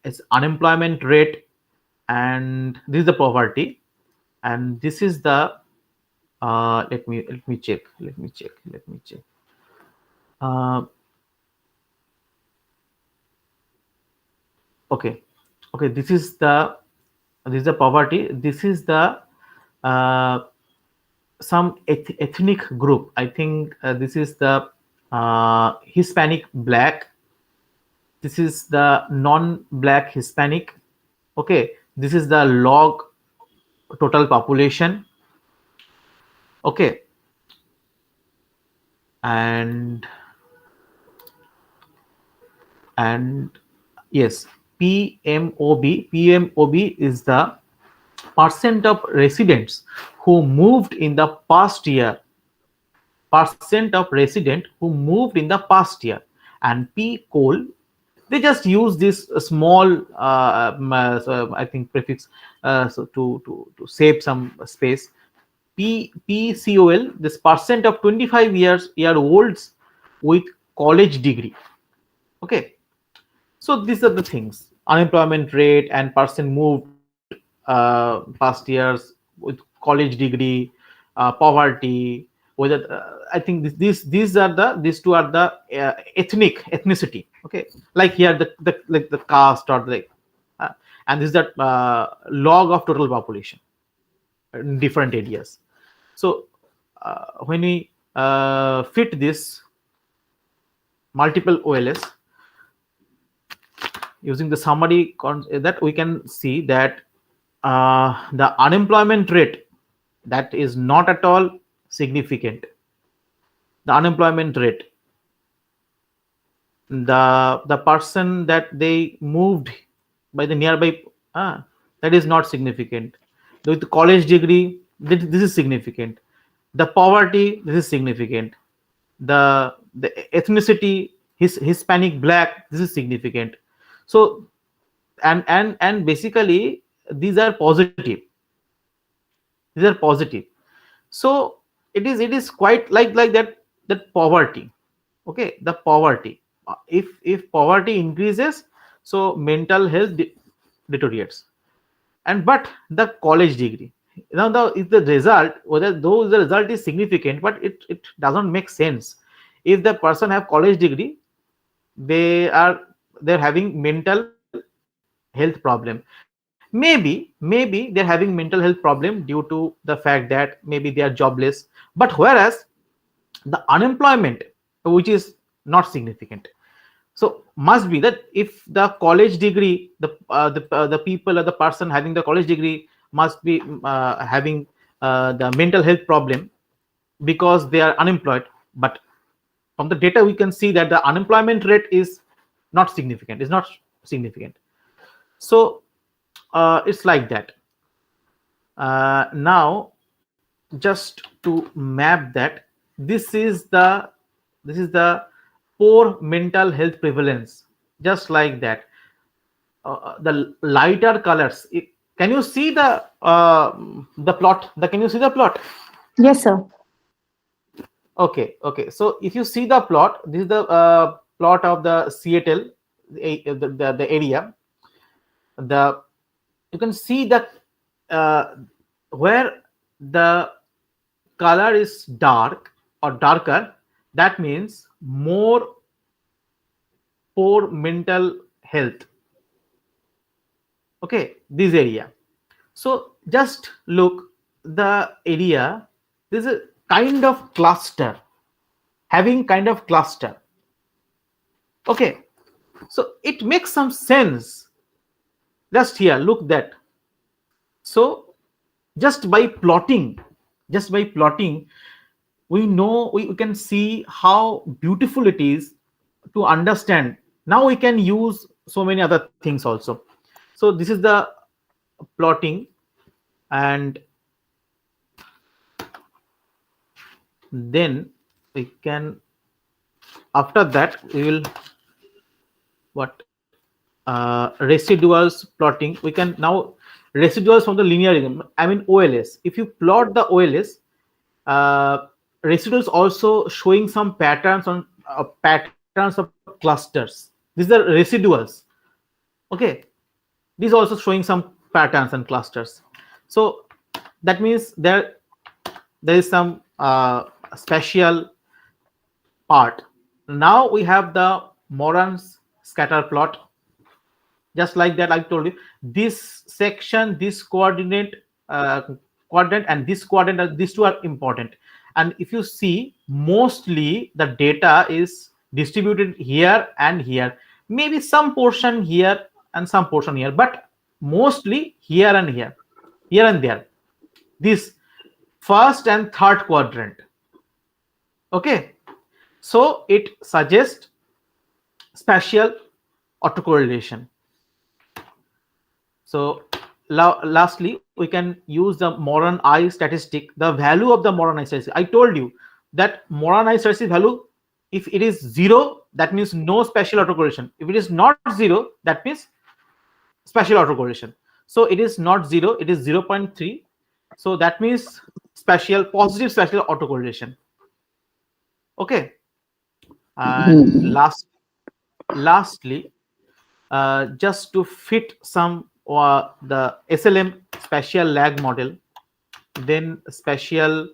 it's unemployment rate, and this is the poverty, and this is the let me check. uh, okay, okay, this is the poverty, this is the uh, some ethnic group, I think this is the Hispanic black, this is the non-black Hispanic, okay, this is the log total population, okay, and yes, PMOB is the percent of residents who moved in the past year, percent of resident who moved in the past year, and P coal, they just use this small I think prefix so to save some space. PCOL, this percent of 25 year olds with college degree, okay. So these are the things, unemployment rate and person moved past years with college degree, poverty, whether I think these two are the ethnicity, okay, like here the like the caste or like and this is that log of total population in different areas. So when we fit this multiple OLS using the summary that we can see that the unemployment rate, that is not at all significant. The unemployment rate, the person that they moved by the nearby, that is not significant. With the college degree, this is significant. The poverty, this is significant. The ethnicity, Hispanic black, this is significant. So and basically these are positive, these are positive. So it is quite like that poverty, okay, the poverty, if poverty increases, so mental health deteriorates. And but the college degree, now if the result, whether though the result is significant, but it doesn't make sense. If the person have college degree, they're having mental health problem. Maybe they're having mental health problem due to the fact that maybe they are jobless, but whereas the unemployment, which is not significant. So must be that if the college degree, the people or the person having the college degree must be having the mental health problem because they are unemployed. But from the data we can see that the unemployment rate is not significant, is not significant. So it's like that. Now just to map that, this is the poor mental health prevalence, just like that. The lighter colors, can you see the plot, can you see the plot? Yes, sir. Okay, so if you see the plot, this is the plot of the Seattle, the area. You can see that where the color is dark or darker, that means more poor mental health, okay, this area. So just look the area, this is a kind of cluster, having kind of cluster, okay. So it makes some sense. Just here, look that. So just by plotting, we know, we can see how beautiful it is to understand. Now we can use so many other things also. So this is the plotting, and then we can, after that we will what residuals plotting. We can now residuals from the linear regression. I mean OLS. If you plot the OLS, residuals also showing some patterns on patterns of clusters. These are residuals. Okay, these also showing some patterns and clusters. So that means there is some spatial part. Now we have the Moran's scatter plot. Just like that, I told you this section, this coordinate quadrant, and this quadrant, these two are important. And if you see, mostly the data is distributed here and here, maybe some portion here and some portion here, but mostly here and here, here and there, this first and third quadrant. Okay, so it suggests spatial autocorrelation. So lastly, we can use the Moran I statistic, the value of the Moran I statistic. I told you that Moran I statistic value, if it is 0, that means no spatial autocorrelation. If it is not 0, that means spatial autocorrelation. So it is not 0, it is 0.3. So that means positive spatial autocorrelation. Okay. And lastly, just to fit some the SLM spatial lag model, then spatial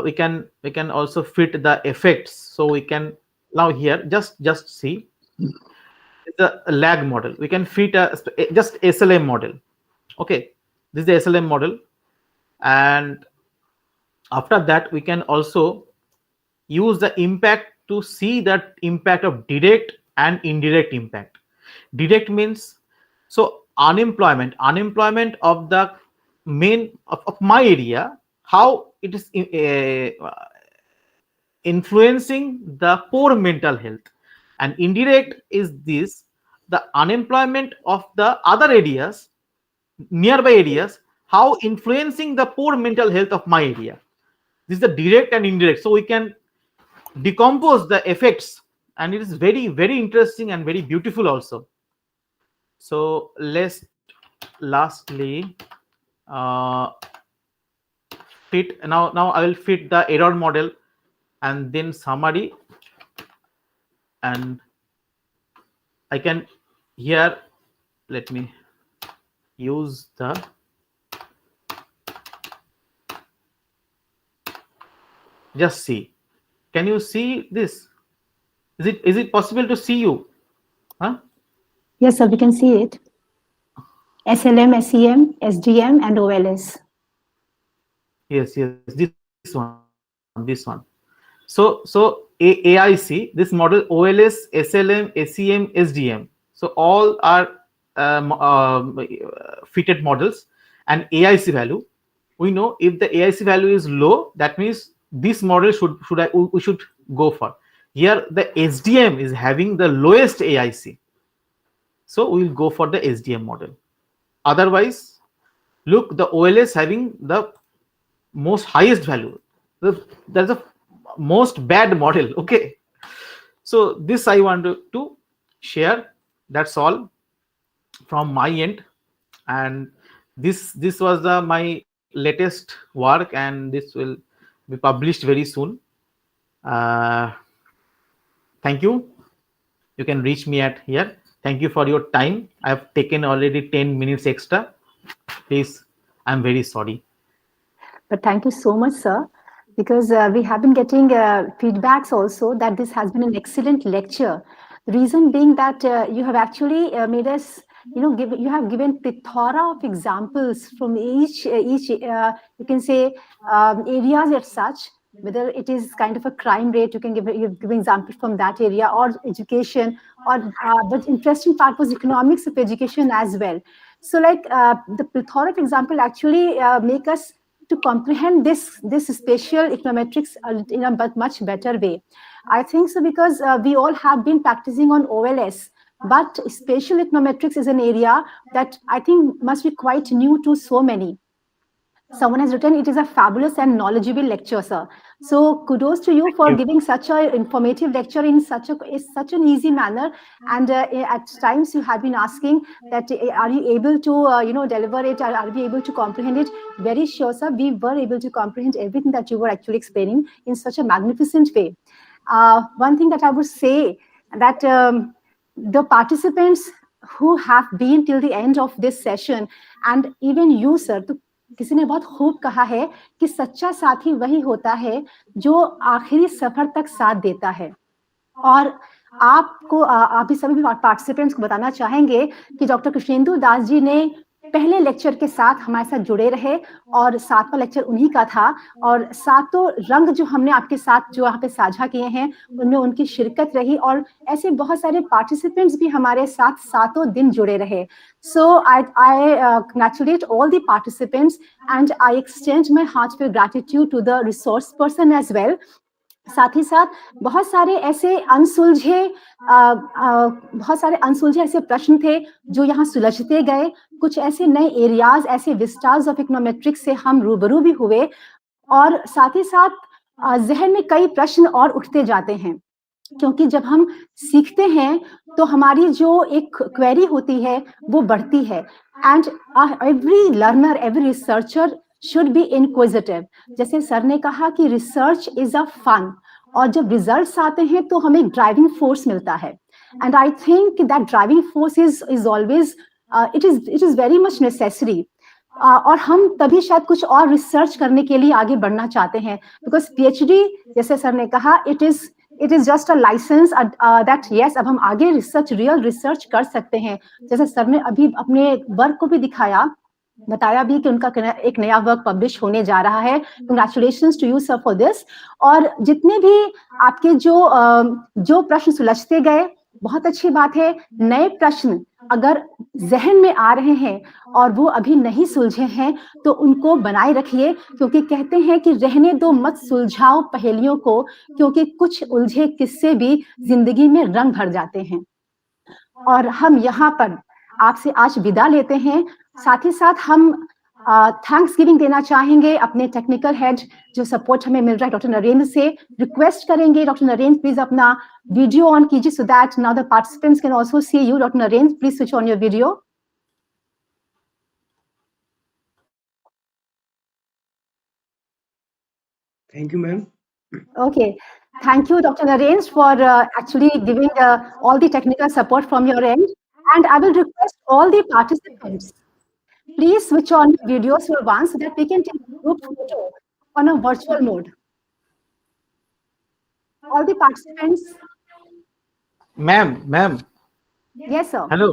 we can also fit the effects. So we can now here just see the lag model. We can fit just SLM model. Okay, this is the SLM model, and after that we can also use the impact to see that impact of direct and indirect impact. Direct means, so unemployment of the main of my area, how it is influencing the poor mental health, and indirect is this, the unemployment of the other areas, nearby areas, how influencing the poor mental health of my area. This is the direct and indirect. So we can decompose the effects, and it is very, very interesting and very beautiful also. So let's lastly fit. Now I will fit the error model and then summary, and I can here, let me use the just see. Can you see this? Is it possible to see you? Huh? Yes, sir, we can see it. SLM, SEM, SDM, and OLS. Yes, this one. So AIC, this model, OLS, SLM, SEM, SDM. So all are fitted models, and AIC value. We know if the AIC value is low, that means this model we should go for. Here the SDM is having the lowest AIC, so we will go for the SDM model. Otherwise, look, the OLS having the most highest value. That's the most bad model. Okay, so this I wanted to share. That's all from my end, and this was my latest work, and this will be published very soon. Thank you. You can reach me at here. Thank you for your time. I have taken already 10 minutes extra. Please, I'm very sorry. But thank you so much, sir, because we have been getting feedbacks also that this has been an excellent lecture. The reason being that you have actually made us, you have given plethora of examples from each you can say areas as such. Whether it is kind of a crime rate, you can give examples from that area, or education, or the interesting part was economics of education as well. So like the plethora of example actually make us to comprehend this spatial econometrics in a much better way. I think so, because we all have been practicing on OLS, but spatial econometrics is an area that I think must be quite new to so many. Someone has written, it is a fabulous and knowledgeable lecture, sir. So kudos to you for giving such an informative lecture in such an easy manner. And at times you have been asking that, are you able to, deliver it? Are we able to comprehend it? Very sure, sir. We were able to comprehend everything that you were actually explaining in such a magnificent way. One thing that I would say that the participants who have been till the end of this session, and even you, sir, तो किसी ने बहुत खूब कहा है कि सच्चा साथी वही होता है जो आखिरी सफर तक साथ देता है। और आपको आप सभी पार्टिसिपेंट्स को बताना चाहेंगे कि डॉक्टर कृष्णेंदु दास जी ने पहले लेक्चर के साथ हमारे साथ जुड़े रहे और 7वां लेक्चर उन्हीं का था, और 7 रंग जो हमने आपके साथ जो यहाँ पे साझा किए हैं उनमें उनकी शिरकत रही, और ऐसे बहुत सारे पार्टिसिपेंट्स भी हमारे साथ 7 दिन जुड़े रहे। सो आई congratulate all the participants and I extend my heartfelt gratitude to the resource person as well. साथ ही साथ बहुत सारे ऐसे अनसुलझे ऐसे प्रश्न थे जो यहाँ सुलझते गए। कुछ ऐसे नए एरियाज, ऐसे विस्टार्स ऑफ इकोनोमेट्रिक्स से हम रूबरू भी हुए, और साथ ही साथ जहन में कई प्रश्न और उठते जाते हैं, क्योंकि जब हम सीखते हैं तो हमारी जो एक क्वेरी होती है वो बढ़ती है। And every learner, every researcher should be inquisitive. जैसे सर ने कहा कि रिसर्च इज अ फन, और जब रिजल्ट्स आते हैं तो हमें एक ड्राइविंग फोर्स मिलता है। And I think that driving force is always it is very much necessary. और हम तभी शायद कुछ और रिसर्च करने के लिए आगे बढ़ना चाहते हैं, बिकॉज पीएचडी, जैसे सर ने कहा, it is just a licence that yes, अब हम आगे रिसर्च, रियल रिसर्च कर सकते हैं। जैसे सर ने अभी अपने वर्क को भी बताया भी कि उनका एक नया वर्क पब्लिश होने जा रहा है। Congratulations to you sir for this. और जितने भी आपके जो प्रश्न सुलझते गए, बहुत अच्छी बात है। नए प्रश्न अगर जहन में आ रहे हैं और वो अभी नहीं सुलझे हैं तो उनको बनाए रखिए, क्योंकि कहते हैं कि रहने दो, मत सुलझाओ पहेलियों को, क्योंकि कुछ उलझे किस्से भी जिंदगी में रंग भर जाते हैं। और हम यहाँ पर आपसे आज विदा लेते हैं। साथ ही साथ हम थैंक्स गिविंग देना चाहेंगे अपने टेक्निकल हेड जो सपोर्ट हमें मिल रहा है, डॉक्टर नरेंद्र से। रिक्वेस्ट करेंगे डॉक्टर नरेंद्र, प्लीज अपना वीडियो ऑन कीजिए so that now the participants can also C you. Doctor Narendra, please switch on your video. Thank you, ma'am. Okay, thank you, Dr. Narendra, for actually giving all the technical support from your end. And I will request all the participants, please switch on your videos for once so that we can take a group photo on a virtual mode. All the participants. Ma'am. Yes, sir. Hello.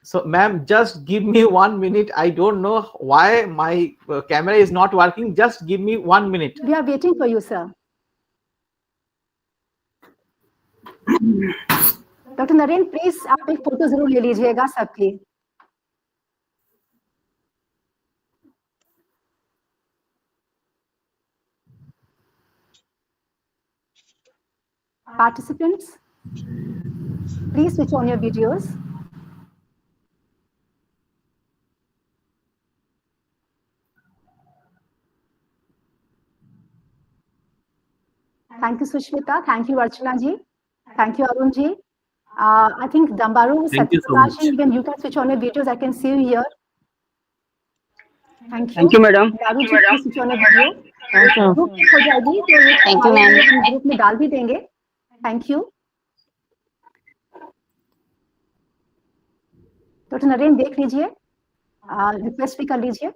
So, ma'am, just give me 1 minute. I don't know why my camera is not working. Just give me 1 minute. We are waiting for you, sir. Dr. Narendra, please आप एक photo जरूर ले लीजिएगा सबकी। Participants, please switch on your videos. Thank you, Sushmita. Thank you, Archana ji. Thank you, Arun ji. I think Dambaru, Thank you so Satyaprakash, much. even you can switch on your videos. I can see you here. Thank you. Thank you, madam. Daru ji, please switch on your video. Thank you. Group हो जाएगी तो Thank you, ma'am. Group में डाल भी देंगे। Thank you. Doctor Narendra देख लीजिए, request भी कर लीजिए।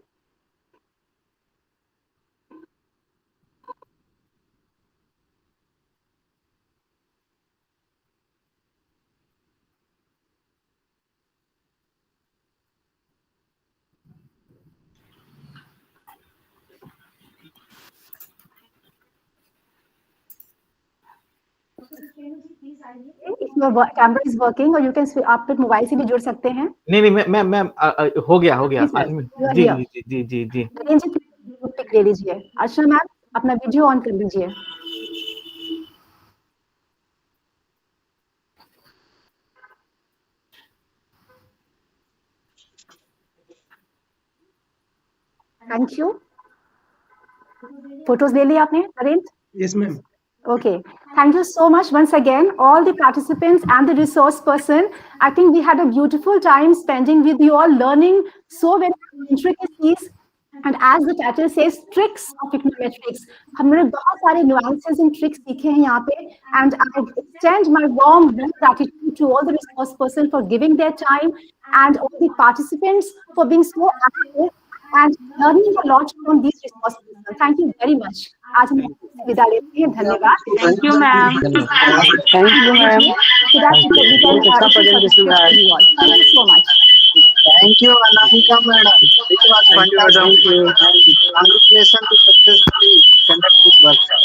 If your camera is working, or you can आप लोग मोबाइल से भी जुड़ सकते हैं। नहीं मैम हो गया जी। नरेंद्र जी पिक ले लीजिए। अर्चना मैम अपना वीडियो ऑन कर लीजिए। Thank you. Photos ले ली आपने, Narendra? Yes, ma'am. Okay, thank you so much once again, all the participants and the resource person. I think we had a beautiful time spending with you all, learning so many intricacies. And as the title says, tricks of econometrics. हमने बहुत सारे nuances and tricks सीखे हैं यहाँ पे. And I extend my warm gratitude to all the resource person for giving their time and all the participants for being so active and learning a lot from these resource persons. Thank you very much. आज हम विदा लेते हैं. धन्यवाद. Thank you, ma'am. Thank you, ma'am. So that we can issue certificates to you all. Thank you so much. Thank you, Anamika madam. It was fantastic. Congratulations to successfully conduct this workshop.